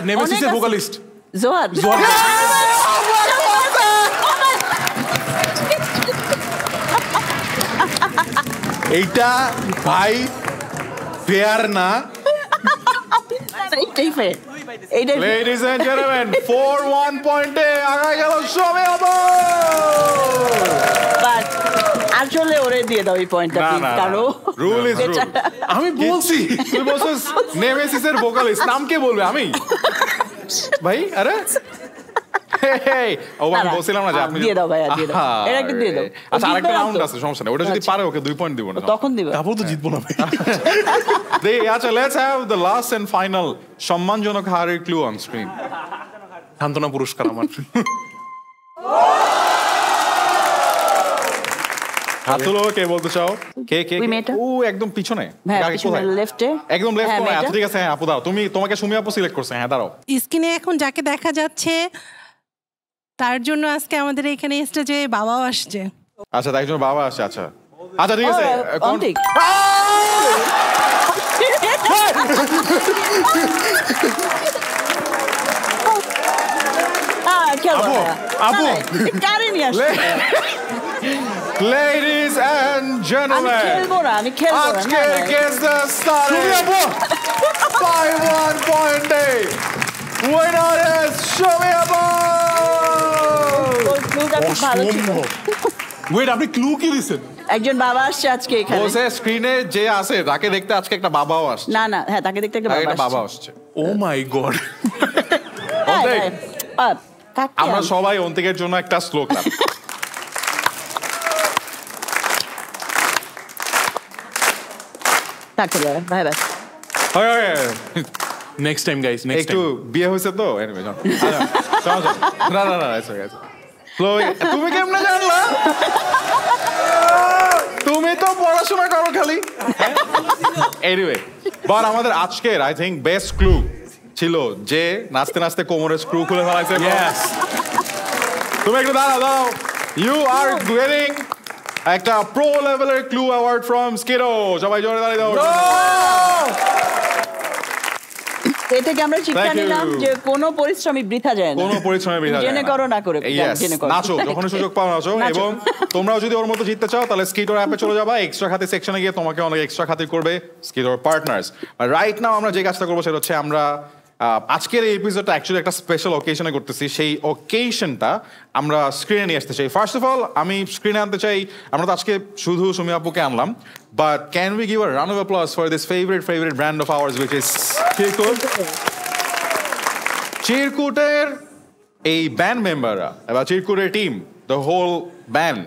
নেমেসিসের ভোকালিস্ট জোহার এইটা ভাই ফেয়ার না এইটাই ফেয়ার Ladies and gentlemen 4-1 পয়েন্টে আগায় গেল সুমি আপু বাট আসলে ওরে দিয়ে দাও এই পয়েন্টটা প্লিজ কারণ রুল ইজ রুল আমি বলছি তুই বলছিস নেমেসিসের ভোকালিস্ট নাম কে বলবে আমি ভাই আরে ও আমি বলছিলাম না যে আপনি দিয়ে দাও ভাইয়া দিয়ে দাও এটা একটু দিয়ে দাও আচ্ছা আরেকটা রাউন্ড আছে সমস্যা নেই ওটা যদি পারে ওকে 2 পয়েন্ট দিব না তখন দিবে তারপর তো জিতবো না আচ্ছা let's have the last and final সম্মানজনক হারের ক্লু অন স্ক্রিন সান্তনা পুরস্কার আমার হাত তুলো কে বলতে চাও কে ও একদম পিছনে লেফটে একদম লেফট কোণায় আচ্ছা ঠিক আছে হ্যাঁ আপু দাও তোমাকে সুমি আপু সিলেক্ট করছে হ্যাঁ দাঁড়াও স্ক্রিনে এখন যাকে দেখা যাচ্ছে তার জন্য আজকে আমাদের এখানে স্টেজে বাবাও আসছে আচ্ছা তাই জন্য বাবা আসছে আচ্ছা ঠিক আছে আপু কারে নিয়ে আসছে Ladies and gentlemen, আমি খেলবো না আজকের guest starting 5-1 winner is Shumi Apu. ভালো ছিল ওয়েট আপনি ক্লু কি দিছেন একজন বাবা আসছে আজকে এখানে বসে স্ক্রিনে যে আছে তাকে দেখতে আজকে একটা বাবাও আসছে না না হ্যাঁ তাকে দেখতে একটা বাবা আসছে ও মাই গড আমরা সবাই অন্তিকের জন্য একটা স্লোগান ভাই ভাই নেক্সট টাইম গাইস নেক্সট একটু বিয়ে হয়েছে তো না তুমি কেমনে জানলা তুমি তো পড়াশোনা করো খালি এনিওয়ে বাট আমাদের আজকের আই থিংক বেস্ট ক্লু ছিল যে নাচতে নাচতে কোমরের স্ক্রু খুলে ফেলাইছে তুমি একটু দাঁড়াও ইউ আর গেটিং একটা প্রো লেভেলের ক্লু অ্যাওয়ার্ড ফ্রম স্কিডো সবাই জোরে দাঁড়িয়ে দাও এ থেকে আমরা শিক্ষা নিলাম যে কোনো পরিশ্রমী বৃথা যায় না কোনো পরিশ্রমী বৃথা যায় না জেনে করো না করে জেনে করো নাচো যখন সুযোগ পাও নাচো এবং তোমরাও যদি ওর মতো জিততে চাও তাহলে স্কিডোর অ্যাপে চলে যাবা এক্সট্রা খাতি সেকশনে গিয়ে তোমাকে অনেক এক্সট্রা খাতির করবে স্কিডোর পার্টনার্স রাইট নাও আমরা যে কাজটা করবো সেটা হচ্ছে আমরা আজকের এই এপিসোডটা অ্যাকচুয়ালি একটা স্পেশাল অকেশনে করতেছি সেই অকেশনটা আমরা স্ক্রিনে নিয়ে আসতে চাই ফার্স্ট অফ অল আমি স্ক্রিনে আনতে চাই আমরা তো আজকে শুধু সুমি আপুকে আনলাম but can we give a round of applause for this favourite brand of ours which is Chirkut চিরকুটের এই ব্যান্ড মেম্বাররা এবার চিরকুটের টিম দ্য হোল ব্যান্ড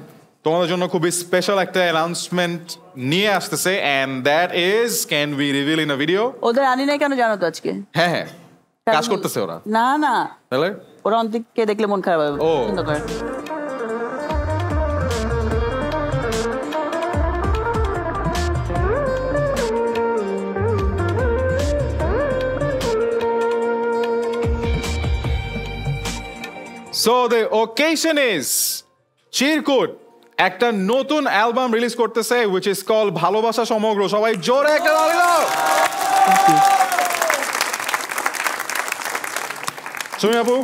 তোমাদের জন্য খুবই স্পেশাল একটা অ্যানাউন্সমেন্ট নিয়ে আসতেছে and that is can we reveal in a video ওদের আনি নাই কেন জানো তো আজকে হ্যাঁ কাজ করতেছে ওরা না না তাহলে ওরা অন্তিককে দেখলে মন খারাপ হবে চিন্তা করে So the occasion is চিরকুট একটা নতুন অ্যালবাম রিলিজ করতেছে which is called ভালোবাসা সমগ্র সবাই জোরে একটা তালি দাও সুমি আপু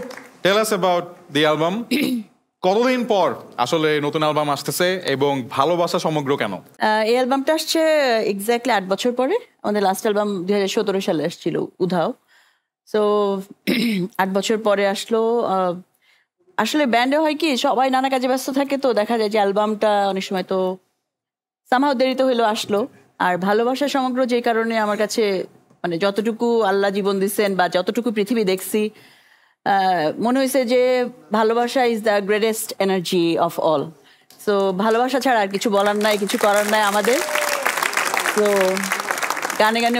tell us about the album কতদিন পর আসলে নতুন অ্যালবাম আসতেছে এবং ভালোবাসা সমগ্র কেন এই অ্যালবামটা আসছে এক্স্যাক্টলি 8 বছর পরে আমাদের লাস্ট অ্যালবাম 2017 সালে আসছিল উধাও সো 8 বছর পরে আসলো আসলে ব্যান্ডে হয় কি সবাই নানা কাজে ব্যস্ত থাকে তো দেখা যায় যে অ্যালবামটা অনেক সময় তো সামহাও দেরিতে হইলো আসলো আর ভালোবাসা সমগ্র যে কারণে আমার কাছে মানে যতটুকু আল্লাহ জীবন দিচ্ছেন বা যতটুকু পৃথিবী দেখছি মনে হয়েছে যে ভালোবাসা is the greatest energy of all so ভালোবাসা ছাড়া আর কিছু বলার নাই কিছু করার নাই আমাদের তো গানে গানে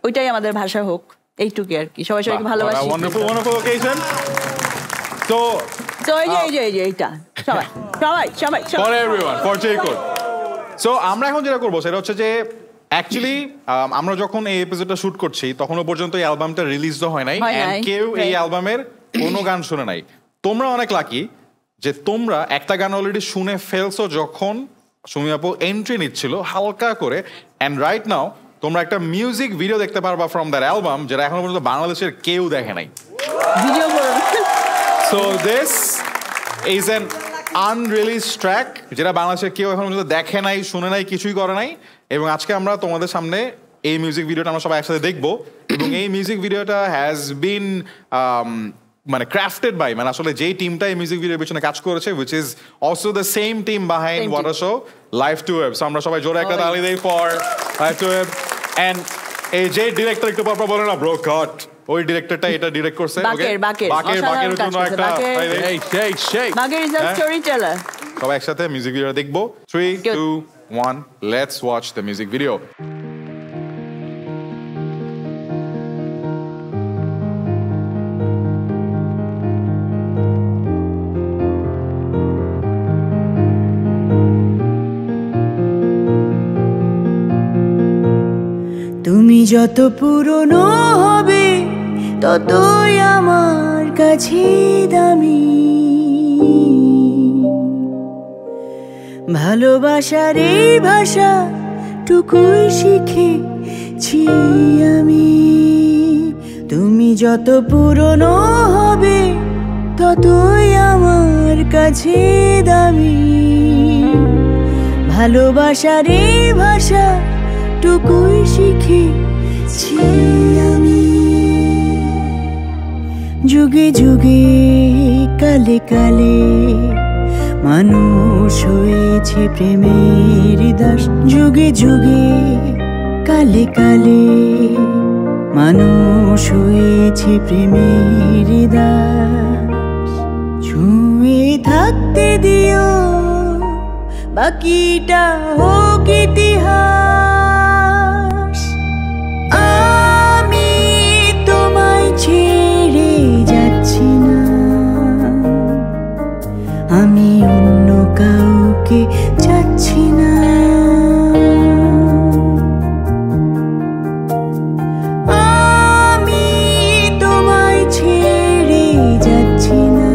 ওইটাই আমাদের ভাষা হোক এইটুকুই আর কি সবাই সবাইকে ভালোবাসি তো এই যে এইটা সবাই for everyone for Chirkutt so আমরা এখন যেটা করবো সেটা হচ্ছে যে অ্যাকচুয়ালি আমরা যখন এই এপিসোডটা শুট করছি তখনও পর্যন্ত এই অ্যালবামটা রিলিজ তো হয় নাই এন্ড কেউ এই অ্যালবামের কোনো গান শুনে নাই তোমরা অনেক লাকি যে তোমরা একটা গান অলরেডি শুনে ফেলছো যখন সুমি আপু এন্ট্রি নিচ্ছিল হালকা করে এন্ড রাইট নাও তোমরা একটা মিউজিক ভিডিও দেখতে পারবা ফ্রম দ্যাট অ্যালবাম যেটা এখনো পর্যন্ত বাংলাদেশের কেউ দেখে নাই video So this is an unreleased track যেটা বাংলাদেশের কেউ এখন পর্যন্ত দেখে নাই শুনে নাই কিছুই করে নাই এবং আজকে আমরা তোমাদের সামনে এই মিউজিক ভিডিওটা আমরা সবাই একসাথে দেখবো এবং এই মিউজিক ভিডিওটা হ্যাজ বিন মানে ক্রাফটেড বাই মানে আসলে যেই টিমটা এই মিউজিক ভিডিওর পিছনে কাজ করেছে which is also the same team behind Water Show Live to Web so আমরা সবাই জোরে একটা তালি দেই for Live to Web and এই যে ডিরেক্টর একটু পর বলে না ব্রো কাট ওই ডিরেক্টরটা এটা ডিরেক্ট করছে বাকের জন্য একটা বাকের ইজ আ স্টোরি টেলার সবাই একসাথে মিউজিক ভিডিও দেখবো 3 2 1 let's watch the music video তুমি যত পুরনো হবে ততই আমার কাছে দামি ভালোবাসার এই ভাষা টুকুই শিখে ছি আমি। তুমি যত পুরনো হবে ততই আমার কাছে দামি। ভালোবাসার এই ভাষা টুকুই শিখেছি আমি। যুগে যুগে কালে কালে মানুষ হয়েছে প্রেমের দাস। যুগে যুগে কালে কালে মানুষ হয়েছে প্রেমের দাস। ছুঁয়ে থাকতে দিও বাকিটা হোক ইতিহাস। আমি তোমায় ছেড়ে যাচ্ছি না, আমি অন্য কাউকে চাচ্ছি না। আমি তোমায় ছেড়ে যাচ্ছি না,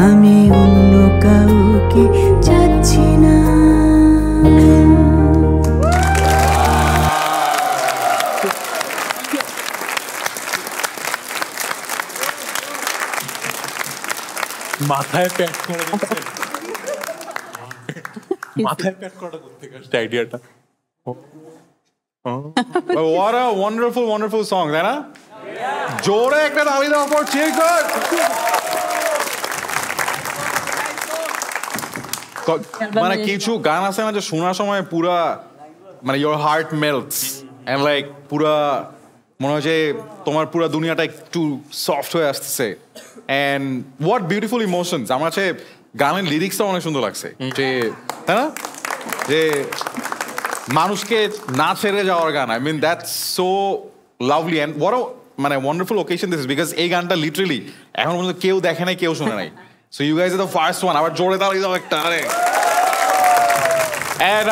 আমি অন্য কাউকে চাচ্ছি না। মাথায় প্যাট করা দেখছেন? মাথায় প্যাট করা করতে গেছে আইডিয়াটা। What a wonderful, wonderful song, তাই না? জোরে একটা তালি দাও for Chirkut. মানে কিছু গান আছে না যে শোনার সময় পুরা মানে your heart melts and like পুরা মনে হয় যে তোমার পুরা দুনিয়াটা একটু সফট হয়ে আসতেছে and what beautiful emotions. আমার কাছে গানের লিরিক্সটা অনেক সুন্দর লাগছে যে তাই না যে মানুষকে না ছেড়ে যাওয়ার গান। I mean that's so lovely and what a মানে wonderful occasion this is because এই গানটা লিটারালি এখন পর্যন্ত কেউ দেখে নাই, কেউ শুনে নাই। So you guys are the first one. আবার জোরে তালি দাও একটা আরে। And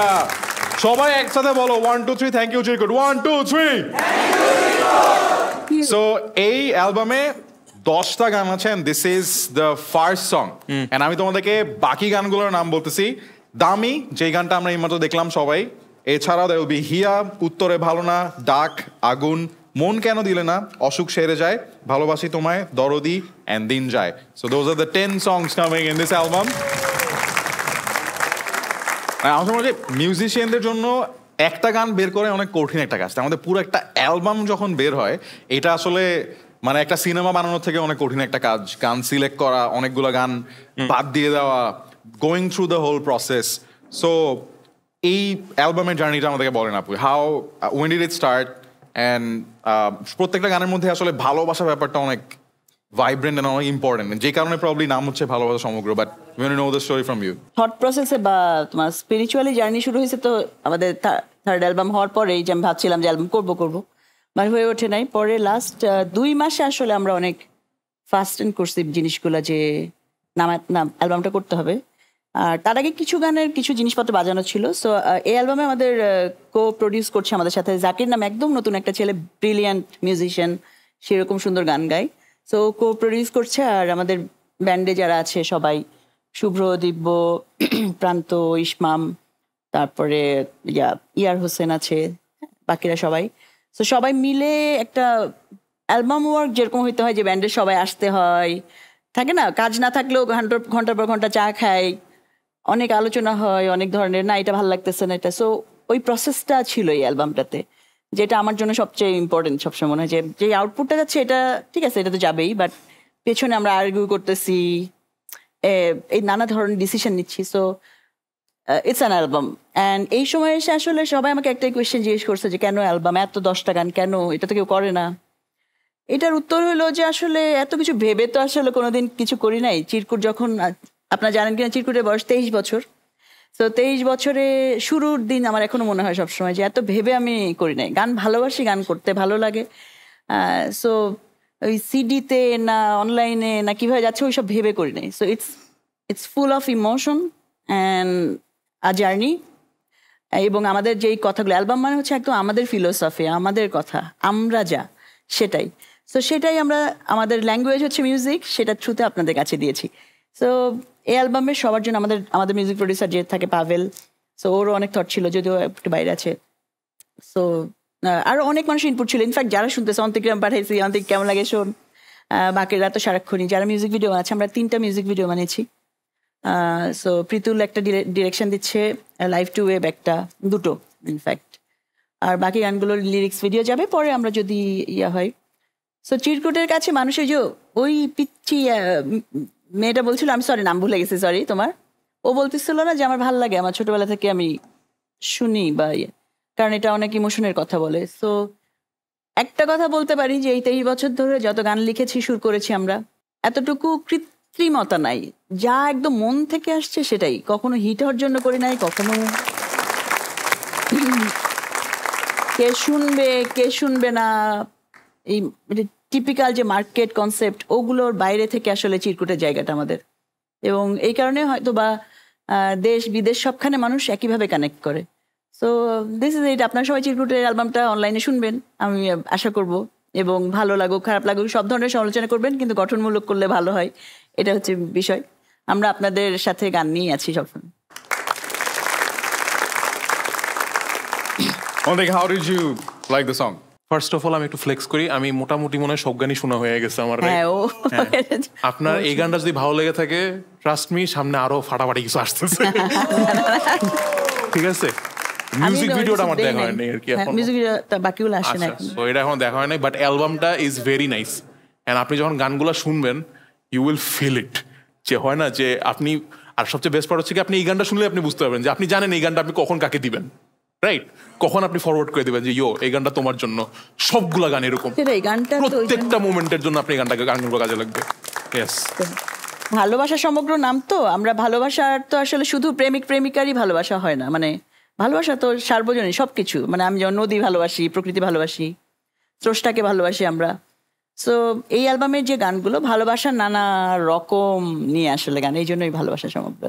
সবাই একসাথে বলো 1 2 3 থ্যাংক ইউ চিরকুট 1 2 3 সো এই অ্যালবামে 10টা গান আছে and this is the first song and আমি তোমাদেরকে বাকি গানগুলোর নাম বলতেছি। দামি যে গানটা আমরা এইমাত্র দেখলাম সবাই, এছাড়াও there will be হিয়া, উত্তরে ভালো না, ডাক, আগুন, মন কেন দিলে না, অসুখ সেরে যায়, ভালোবাসি তোমায়, দরদি and দিন যায়। So those are the 10 songs coming in this album. আমার মনে হয় মিউজিশিয়ানদের জন্য একটা গান বের করে অনেক কঠিন একটা কাজ। আমাদের পুরো একটা অ্যালবাম যখন বের হয় এটা আসলে মানে একটা সিনেমা বানানোর থেকে অনেক কঠিন একটা কাজ। গান সিলেক্ট করা, অনেকগুলো গান বাদ দিয়ে দেওয়া, going through the whole process. So এই অ্যালবামের জার্নিটা আমাদেরকে বলেন আপু, how when did it start and প্রত্যেকটা গানের মধ্যে আসলে ভালোবাসা ব্যাপারটা অনেক ভাইব্রেন্ট এন্ড অনেক ইম্পর্টেন্ট, যে কারণে প্রবলি নাম হচ্ছে ভালোবাসা সমগ্র। But we want to know the story from you. Thought প্রসেসে বা তোমার স্পিরিচুয়ালি জার্নি শুরু হয়েছে তো আমাদের থার্ড অ্যালবাম হওয়ার পরেই যে আমি ভাবছিলাম যে অ্যালবাম করবো মানে হয়ে ওঠে নাই। পরে লাস্ট 2 মাসে আসলে আমরা অনেক ফাস্ট এন্ড করছি জিনিসগুলো যে অ্যালবামটা করতে হবে। আর তার আগে কিছু গানের কিছু জিনিসপত্র বাজানো ছিল। সো এই অ্যালবামে আমাদের কো প্রডিউস করছে আমাদের সাথে জাকির নাম, একদম নতুন একটা ছেলে, ব্রিলিয়ান্ট মিউজিশিয়ান, সেরকম সুন্দর গান গায়। সো কো প্রডিউস করছে। আর আমাদের ব্যান্ডে যারা আছে সবাই, শুভ্র, দিব্য, প্রান্ত, ইসমাম, তারপরে ইয়ার হোসেন আছে, বাকিরা সবাই। সো সবাই মিলে একটা অ্যালবাম ওয়ার্ক যেরকম হইতে হয় যে ব্যান্ডের সবাই আসতে হয়, থাকে না, কাজ না থাকলেও ঘন্টার পর ঘন্টা চা খাই, অনেক আলোচনা হয়, অনেক ধরনের, না এটা ভালো লাগতেছে না এটা। সো ওই প্রসেসটা ছিল এই অ্যালবামটাতে, যেটা আমার জন্য সবচেয়ে ইম্পর্টেন্ট। সবসময় মনে হয় যে আউটপুটটা যাচ্ছে এটা ঠিক আছে, এটা তো যাবেই, বাট পেছনে আমরা আর্গিউ করতেছি, এই নানা ধরনের ডিসিশন নিচ্ছি। So it's an album. And এই সময় এসে আসলে সবাই আমাকে একটাই কোয়েশ্চেন জিজ্ঞেস করছে যে কেন অ্যালবাম, এত 10টা গান কেন, এটা তো কেউ করে না। এটার উত্তর হলো যে আসলে এত কিছু ভেবে তো আসলে কোনোদিন কিছু করি নাই। চিরকুট যখন, আপনারা জানেন কিনা, চিরকুটের বয়স 23 বছর। তো 23 বছরে শুরুর দিন আমার এখনো মনে হয় সবসময় যে এত ভেবে আমি করি নাই। গান ভালোবাসি, গান করতে ভালো লাগে। সো ওই সিডিতে না অনলাইনে না কিভাবে যাচ্ছে ওইসব ভেবে করি নাই। So it's full of emotion and a journey. এবং আমাদের যেই কথাগুলো, অ্যালবাম মানে হচ্ছে একদম আমাদের ফিলোসফি, আমাদের কথা, আমরা যা সেটাই। সো সেটাই আমরা, আমাদের ল্যাঙ্গুয়েজ হচ্ছে মিউজিক, সেটা থ্রুতে আপনাদের কাছে দিয়েছি। সো এই অ্যালবামে সবার জন্য আমাদের মিউজিক প্রডিউসার যে থাকে পাভেল, সো ওরও অনেক থট ছিল, যদিও একটু বাইরে আছে, সো আরো অনেক মানুষ ইনপুট ছিল, ইনফ্যাক্ট যারা শুনতেছে অন্তিক গ্রাম পাঠাইছি, অন্তিক কেমন লাগে শোন, বাকিরা তো সারাক্ষণই যারা মিউজিক ভিডিও বানাচ্ছে, আমরা 3টা মিউজিক ভিডিও বানিয়েছি। সো প্রীতুল একটা ডিরেকশন দিচ্ছে, লাইভ টু ওয়েব একটা, দুটো ইনফ্যাক্ট, আর বাকি গানগুলোর লিরিক্স ভিডিও যাবে পরে আমরা যদি ইয়া হয়। সো চিরকুটের কাছে মানুষের যে ওই পিচ্ছি মেয়েটা বলছিল, আমি সরি নাম ভুলে গেছি, সরি তোমার, ও বলতেছিল না যে আমার ভাল লাগে, আমার ছোটবেলা থেকে আমি শুনি বা কারণ এটা অনেক ইমোশনের কথা বলে। সো একটা কথা বলতে পারি যে এই 23 বছর ধরে যত গান লিখেছি, সুর করেছি আমরা, এতটুকু কৃত্রিমতা নাই, যা একদম মন থেকে আসছে সেটাই, কখনো হিট হওয়ার জন্য করি নাই, কখনো কে শুনবে না এই টিপিক্যাল যে মার্কেট কনসেপ্ট, ওগুলোর বাইরে থেকে আসলে চিরকুটের জায়গাটা আমাদের, এবং এই কারণে হয়তো বা দেশ বিদেশ সবখানে মানুষ একইভাবে কানেক্ট করে। So this is it. আপনারা সবাই চিরকুটের অ্যালবামটা অনলাইনে শুনবেন আমি আশা করব, এবং ভালো লাগুক খারাপ লাগুক সব ধরনের সমালোচনা করবেন, কিন্তু গঠনমূলক করলে ভালো হয়, এটা হচ্ছে বিষয়। আমরা আপনাদের সাথে গান নিয়ে আছি সবসময়। How did you like the song? First of all আমি একটু ফ্লেক্স করি, আমি মোটামুটি মনে হয় সব গানই শোনা হয়ে গেছে আমার। আপনার এই গানটা যদি ভালো লেগে থাকে, ট্রাস্ট মি, সামনে আরো ফাটাফাটি কিছু আসতেছে। ঠিক আছে, মিউজিক ভিডিওটা আমার দেখা হয়নি আর কি, মিউজিক ভিডিও বাকিগুলো আসে না, সো এটা এখন দেখা হয় নাই, বাট অ্যালবামটা ইজ ভেরি নাইস। এন্ড আপনি যখন গানগুলো শুনবেন ইউ উইল ফিল ইট, যে হয় না যে আপনি, আর সবচেয়ে বেস্ট পার্ট হচ্ছে কি আপনি এই গানটা শুনলে আপনি বুঝতে পারবেন যে আপনি জানেন এই গানটা আপনি কখন কাকে দিবেন, রাইট? কখন আপনি ফরওয়ার্ড করে দিবেন যে ইয়ো এই গানটা তোমার জন্য। সবগুলা গান এরকম, প্রত্যেকটা মোমেন্টের জন্য আপনি গানগুলো কাজে লাগবে। ইয়েস, ভালোবাসা সমগ্র নাম তো, আমরা ভালোবাসার তো আসলে শুধু প্রেমিক প্রেমিকারই ভালোবাসা হয় না, মানে ভালোবাসা তো সার্বজনীন সবকিছু, মানে আমি যেমন নদী ভালোবাসি, প্রকৃতি ভালোবাসি, স্রষ্টাকে ভালোবাসি আমরা। সো এই অ্যালবামের যে গানগুলো ভালোবাসার নানা রকম নিয়ে আসলে গান, এই জন্যই ভালোবাসা সমগ্র।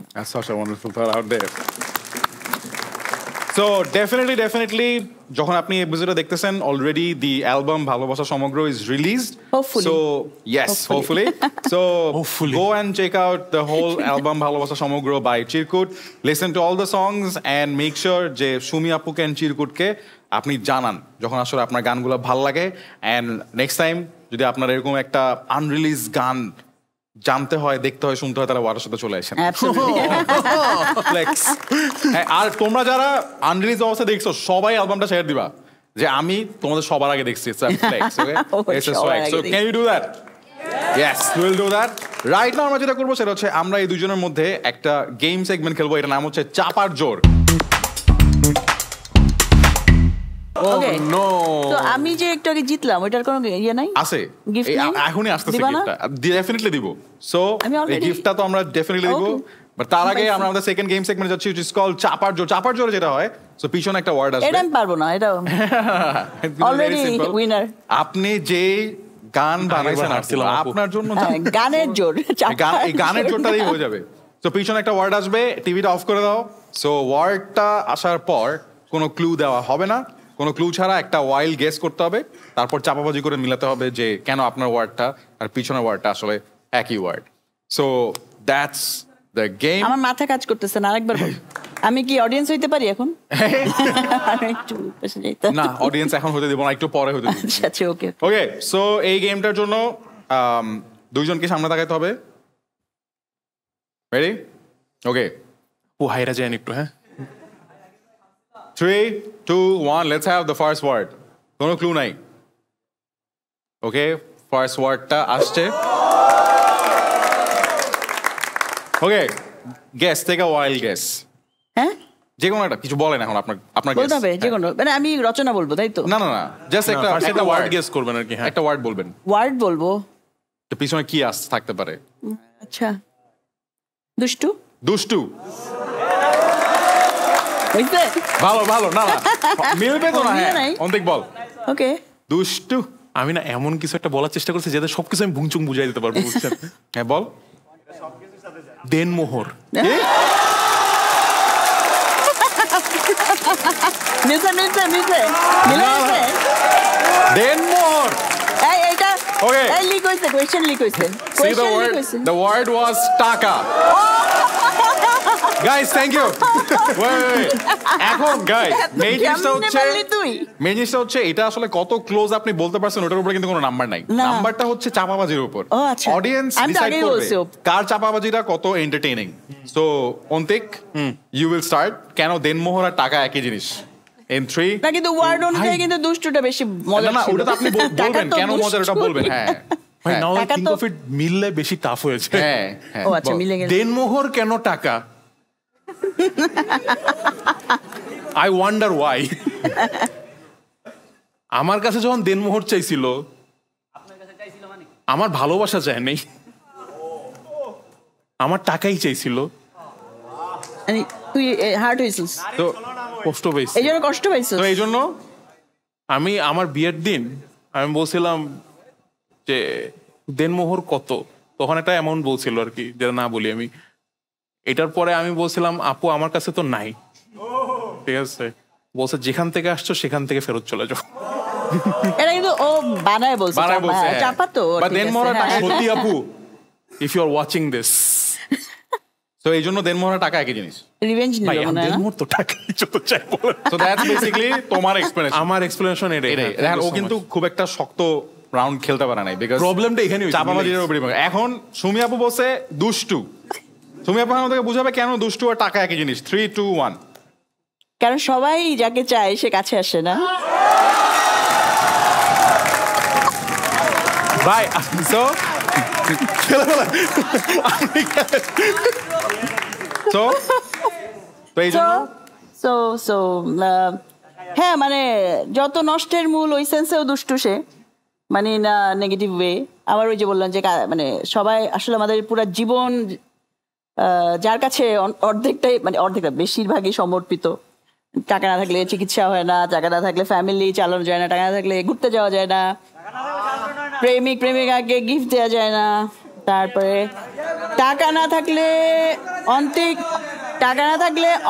সো ডেফিনেটলি যখন আপনি এপিসোডটা দেখতেছেন, already the album Bhalobasha Shomogro is released, so yes, hopefully so go and check out the whole album Bhalobasha Shomogro by Chirkut, listen to all the songs and make sure যে সুমি আপুকে অ্যান্ড চিরকুটকে আপনি জানান যখন আসলে আপনার গানগুলো ভাল লাগে। অ্যান্ড নেক্সট টাইম যদি আপনার এরকম একটা আনরিলিজ গান জানতে হয়, দেখতে হয়, শুনতে হয়, তারা ওয়াটার সাথে চলে আসেন। আর তোমরা যারা আনরিলিজ অবস্থা দেখছো সবাই অ্যালবামটা শেয়ার দিবা যে আমি তোমাদের সবার আগে দেখছি। Can you do that? Yes, we will do that. Right now আমরা যেটা করবো সেটা হচ্ছে আমরা এই দুজনের মধ্যে একটা গেম সেগমেন্ট খেলবো, এটার নাম হচ্ছে চাপার জোর। তো আমি যে একটু আগে জিতলাম, ওইটার কোনো ইয়ে নাই আছে, এখনই আসতেছে গিফটটা, ডেফিনেটলি দিব। সো এই গিফটটা তো আমরা ডেফিনেটলি দিব, বাট তার আগে আমরা আমাদের সেকেন্ড গেম সেগমেন্ট যাচ্ছি, which is called চাপার জোর। চাপার জোরে যেটা হয়, সো পিছনে একটা ওয়ার্ড আসবে, এটা আমি পারবো না, এটা অলরেডি উইনার। আপনি যে গান বানাইছেন আপনার জন্য গানের জোর, এই গানের জোরটাই হয়ে যাবে। তো পিছনে একটা ওয়ার্ড আসবে, টিভিটা অফ করে দাও। সো ওয়ার্ডটা আসার পর কোনো ক্লু দেওয়া হবে না, কোনো ক্লু ছাড়া একটা ওয়াইল্ড গেস করতে হবে, তারপর চাপাবাজি করে মিলাতে হবে যে কেন আপনার ওয়ার্ডটা আর পিছনের ওয়ার্ডটা আসলে একই word. So that's the game. আমার মাথা কাজ করতেছে না, আরেকবার বল। আমি কি অডিয়েন্স হইতে পারি এখন? না, অডিয়েন্স এখন হতে দেব না, একটু পরে হতে দেব। আচ্ছা, ওকে ওকে। সো এই গেমটার জন্য দুইজনকে সামনে তাকাইতে হবে। রেডি? ওকে, ও হাইরা যায় একটু। হ্যাঁ, 3, 2, 1, let's have the first word. কোনো ক্লু নাই। ওকে, ফার্স্ট ওয়ার্ডটা আসছে। Okay, guess, take a wild guess. হ্যাঁ, যে কোনো একটা কিছু বলেন এখন, আপনার বলতে হবে যে কোনো, মানে আমি রচনা বলবো তাই তো? না, জাস্ট একটা ওয়ার্ড গেস করবেন আর কি। হ্যাঁ, একটা ওয়ার্ড বলবেন। ওয়ার্ড বলবো, তো পিছনে কি আসতে থাকতে পারে? আচ্ছা, দুষ্টু। দুষ্টু, ভালো না মিলবে তো না। হ্যাঁ, অন্তিক বল। ওকে, দুষ্টু। আমি না এমন কিছু একটা বলার চেষ্টা করছি যাতে সবকিছু আমি ভুংচুং বুঝাই দিতে পারবো, বুঝছেন? হ্যাঁ, বল। দেনমোহর। দেনমোহর। এইটা ওকে, লিক হইছে, কোশ্চেন লিক হইছে। The word was টাকা। গাইস থ্যাংক ইউ এখন গাইস মেইন জিনিসটা কেমনে হচ্ছে পারলি তুই? মেইন জিনিসটা হচ্ছে এটা আসলে কত ক্লোজ আপনি বলতে পারছেন ওটার উপরে কিন্তু কোনো নাম্বার নাই না। নাম্বারটা হচ্ছে চাপাবাজির উপর ও, আচ্ছা। অডিয়েন্স আমি তো ডিসাইড আগেই করবে বলছি। কার চাপাবাজিটা কত entertaining so Antik you will start কেন দেনমোহর আর টাকা একই জিনিস ইন 3 না কিন্তু ওয়ার্ড অনুযায়ী কিন্তু দুষ্টুটা বেশি মজা না ছিল। ওটা তো আপনি টাকা বলবেন তো কেন মজার ওটা দুষ্টু। বলবেন হ্যাঁ ভাই নাও টাকা থিংক তো- অফ ইট মিললে বেশি টাফ হয়েছে হ্যাঁ হ্যাঁ ও আচ্ছা মিলে গেল। দেনমোহর কেন টাকা আই ওয়ান্ডার ওয়াই আমার কাছে যখন দেনমোহর চাইছিল আমার ভালোবাসা চায় নাই আমার টাকাই চাইছিল মানে তুই হার্ট হয়েছিস তো কষ্ট পেয়েছি এই জন্য কষ্ট পাইছিস তো এই জন্য আমি আমার বিয়ের দিন আমি বলছিলাম যে দেনমোহর কত তখন একটা অ্যামাউন্ট বলছিল আর কি যেটা না বলি আমি এটার পরে আমি বলছিলাম আপু আমার কাছে তো নাই ঠিক আছে বলছে যেখান থেকে আসছো সেখান থেকে ফেরত চলে যাও এটা কিন্তু ও বানায় বলছে বানায় চাপা, বলছে, হ্যাঁ, হ্যাঁ। চাপা তো বা ঠিক দেন আছে, মরা হ্যাঁ। টাকা সত্যি আপু if you are watching this তো এই জন্য দেনমোহর টাকা একই জিনিস রিভেঞ্জ ভাই নিল মনে হয় না? দেনমোহর তো টাকাই যত চাই বলেন। সো দ্যাটস বেসিক্যালি তোমার এক্সপ্লেনেশন আমার এক্সপ্লেনেশন এটাই এটাই দেখেন ও কিন্তু খুব একটা শক্ত রাউন্ড খেলতে পারে নাই বিকজ প্রবলেমটা এখানে চাপাবাজির উপরে এখন সুমি আপু বলছে দুষ্টু সুমি আপু আমাদেরকে বুঝাবে কেন দুষ্টু আর টাকা একই জিনিস 3 2 1 কারণ সবাই যাকে চায় সে কাছে আসে না বাই সো সো তো এই জন্য সো সো হ্যাঁ মানে যত নষ্টের মূল ওই সেন্সেও দুষ্টু সে মানে না নেগেটিভ ওয়ে আবার ওই যে বললাম যে মানে সবাই আসলে আমাদের পুরো জীবন যার কাছে অর্ধেকটাই মানে অর্ধেকটা বেশিরভাগই সমর্পিত টাকা না থাকলে চিকিৎসা হয় না টাকা না থাকলে ফ্যামিলি চালানো যায় না টাকা না থাকলে ঘুরতে যাওয়া যায় না প্রেমিক প্রেমিকাকে গিফট দেওয়া যায় না তারপরে টাকা না থাকলে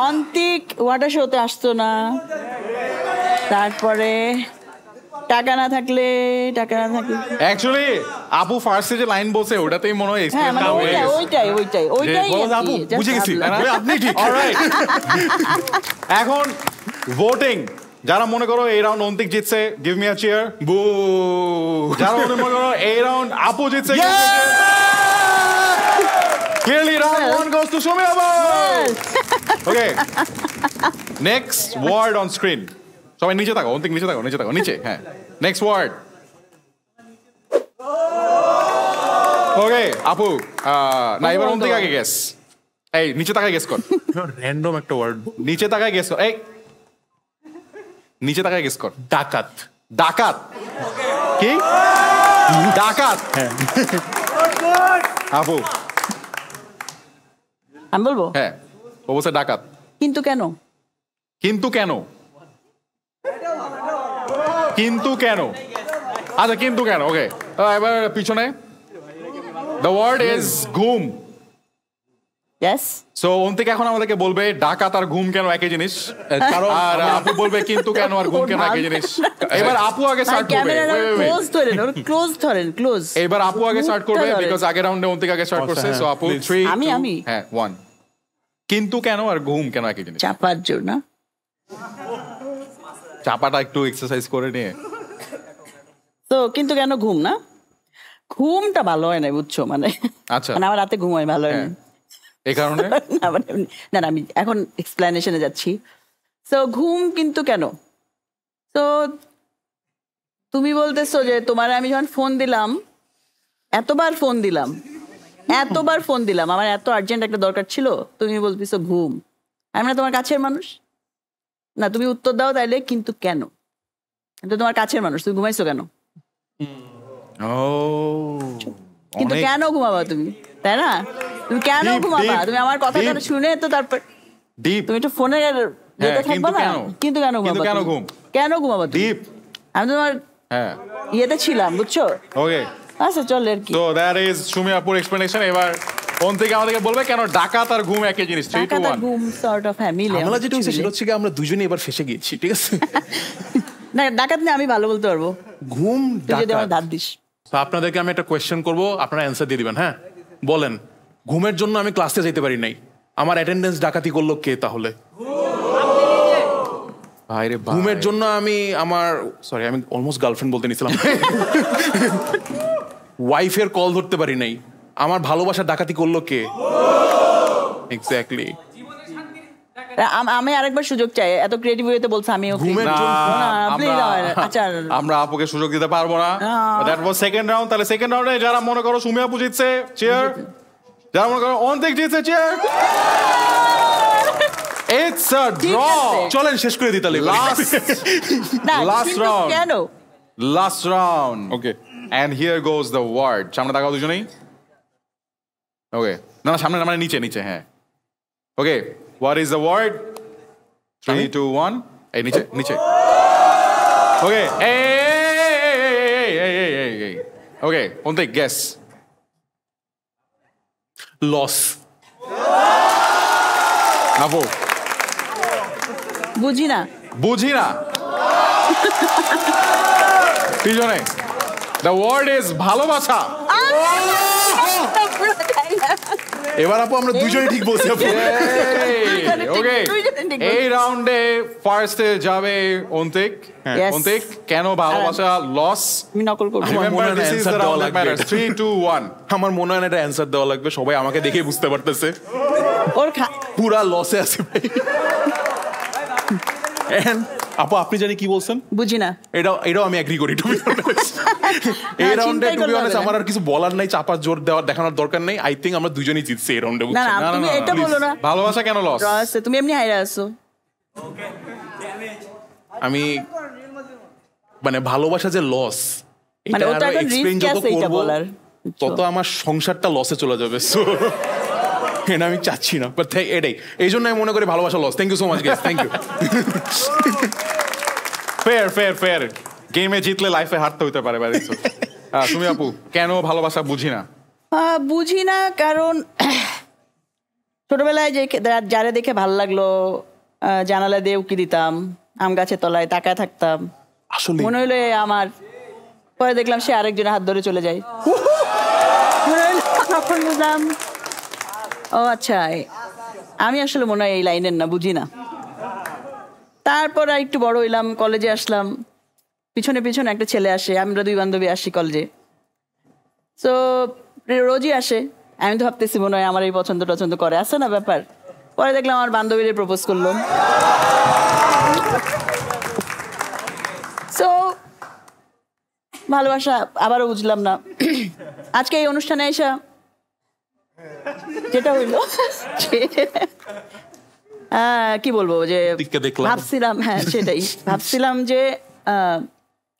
অন্তিক ওয়াটার শোতে আসতো না তারপরে টাকা না থাকলে অ্যাকচুয়ালি আপু ফার্স্টে যে লাইন বলছে ওটাতেই মনে হয় হ্যাঁ মানে ওইটাই আপু বুঝে গেছি আপনি ঠিক অলরাইট এখন ভোটিং যারা মনে করো এই রাউন্ড অন্তিক জিতছে গিভ মি আ চিয়ার বু যারা মনে করো এই রাউন্ড আপু জিতছে clearly round 1 goes to Sumi Abu okay next word on screen সবাই নিচে থাকো অন্তিক নিচে থাকো নিচে হ্যাঁ নেক্সট ওয়ার্ড ওকে আপু না এবার অন্তিক আগে গেস এই নিচে তাকায় গেস কর র্যান্ডম একটা ওয়ার্ড নিচে তাকায় গেস কর এই নিচে তাকায় গেস কর ডাকাত ডাকাত কি ডাকাত আপু আমি বলবো হ্যাঁ অবশ্যই ডাকাত কিন্তু কেন আচ্ছা কিন্তু কেন ওকে এবার পিছনে দ্য ওয়ার্ড ইজ ঘুম ইয়েস সো অন্তিক এখন আমাদেরকে বলবে ডাকাত আর ঘুম কেন একই জিনিস আর আপু বলবে কিন্তু কেন আর ঘুম কেন একই জিনিস এবার আপু আগে স্টার্ট করবে ক্লোজ এবার আপু আগে স্টার্ট করবে বিকজ আগের রাউন্ডে অন্তিক আগে স্টার্ট করছে সো আপু 3 আমি হ্যাঁ 1 কিন্তু কেন আর ঘুম কেন একই জিনিস চাপার জন্য চাপাটা একটু এক্সারসাইজ করে নিয়ে তো কিন্তু কেন ঘুম না ঘুমটা ভালো হয় না বুঝছো মানে আচ্ছা মানে আমার রাতে ঘুম হয় ভালো হয় না এই কারণে না আমি এখন এক্সপ্লেনেশনে যাচ্ছি তো ঘুম কিন্তু কেন তো তুমি বলতেছো যে তোমার আমি যখন ফোন দিলাম এতবার ফোন দিলাম আমার এত আর্জেন্ট একটা দরকার ছিল তুমি বলতেছো ঘুম আমি না তোমার কাছের মানুষ না তুমি উত্তর দাও তাইলে কিন্তু কেন তো তোমার কাছের মানুষ তুমি ঘুমাইছো কেন কিন্তু কেন ঘুমাবা তুমি তাই না তুমি কেন ঘুমাবা তুমি আমার কথাটা শুনে তো তারপর তুমি একটু ফোনে থাকবা না কিন্তু কেন কেন ঘুমাবা ডিপ আমি তোমার ইয়েতে ছিলাম বুঝছো ওকে আচ্ছা চল আর কি তো দ্যাট ইজ সুমি আপুর এক্সপ্লেনেশন এবার অন্তিক আমাদেরকে বলবে কেন ডাকাত আর ঘুম একই জিনিস 3 2 1 ঘুম সর্ট অফ ফ্যামিলি আমরা যেটা হচ্ছে সেটা হচ্ছে আমরা দুজনেই এবার ফেসে গিয়েছি ঠিক আছে না ডাকাত না আমি ভালো বলতে পারবো ঘুম যদি আমার দাঁত দিস তো আপনাদেরকে আমি একটা কোয়েশ্চেন করব আপনারা অ্যান্সার দিয়ে দিবেন হ্যাঁ বলেন ঘুমের জন্য আমি ক্লাসে যেতে পারি নাই আমার অ্যাটেন্ডেন্স ডাকাতি করলো কে তাহলে? ভাইরে ভাই, ঘুমের জন্য আমি অলমোস্ট গার্লফ্রেন্ড বলতে নিছিলাম, ওয়াইফের কল ধরতে পারি নাই। আমার ভালোবাসা ডাকাতি করলো কে? এক্স্যাক্টলি। আমি আরেকবার সুযোগ চাই, এত ক্রিয়েটিভ ওয়েতে বলছে আমি ওকে ঘুমের আচ্ছা আমরা আপুকে সুযোগ দিতে পারবো না। That was second round. তাহলে সেকেন্ড রাউন্ডে যারা মনে করো সুমি আপু জিতছে চেয়ার, যারা মনে করো অন্তিক জিতছে চেয়ার। It's a draw. চলেন শেষ করে দিই তাহলে। লাস্ট রাউন্ড, কেন last round. Okay, and here goes the word. সামনে তাকাও দুজনেই। ওকে, না সামনে মানে নিচে নিচে, হ্যাঁ। ওকে, what is the word? 3, 2, 1. এই নিচে নিচে। ওকে, এই ওকে, অন্তিক গেস। লস। আপু বুঝি না। বুঝি না। দুজনে দ্য ওয়ার্ড ইজ ভালোবাসা। এবার আপু আমরা দুজনেই ঠিক বলছি আপু। ওকে, এই রাউন্ডে ফার্স্টে যাবে অন্তিক। অন্তিক, কেন ভালোবাসা লস? আমি নকল করব। আমার মনে হয় অ্যানসার দেওয়া লাগবে। 3, 2, 1. আমার মনে হয় এটা অ্যানসার দেওয়া লাগবে, সবাই আমাকে দেখেই বুঝতে পারতেছে ওর পুরা লসে আছে ভাই। আপু আপনি জানি কি বলছেন? বুঝি না। এটাও আমি এগ্রি করি। এই রাউন্ডে টু বি অনেস্ট আমার আর কিছু বলার নাই, চাপার জোর দেখানোর দরকার নেই। আই থিংক আমরা দুজনেই জিতছি এই রাউন্ডে। না না, তুমি এটা বলো না। ভালোবাসা কেন লস? তুমি এমনি হাইরা আছো। আমি মানে ভালোবাসা যে লস, মানে ওটা এখন রিস্ক আছে এটা বলার, তত আমার সংসারটা লসে চলে যাবে। সো এটা আমি চাচ্ছি না, বাট এটাই, এই জন্য আমি মনে করি ভালোবাসা loss. Thank you so much guys, thank you. Fair fair fair. গেমে জিতলে লাইফে হারতে হইতে পারে। তুমি আপু কেন ভালোবাসা বুঝি না? বুঝি না কারণ ছোটবেলায় যে যারে দেখে ভালো লাগলো জানালা দিয়ে উকি দিতাম, আম গাছের তলায় তাকায় থাকতাম, আসলে মনে হইলো আমার, পরে দেখলাম সে আরেকজনের হাত ধরে চলে যায়। তখন বুঝলাম ও আচ্ছা আমি আসলে মনে হয় এই লাইনের না, বুঝি না। তারপর আর একটু বড় হইলাম, কলেজে আসলাম, পিছনে পিছনে একটা ছেলে আসে, আমরা 2 বান্ধবী আসি কলেজে। তো রোজই আসে, আমি তো ভাবতেছি মনে হয় আমার এই পছন্দ টছন্দ করে, আসে না ব্যাপার। পরে দেখলাম আমার বান্ধবীরে প্রপোজ করলো। সো ভালোবাসা আবারও বুঝলাম না। আজকে এই অনুষ্ঠানে এসে যেটা হইলো কি বলবো, যে ভাবছিলাম, হ্যাঁ সেটাই ভাবছিলাম যে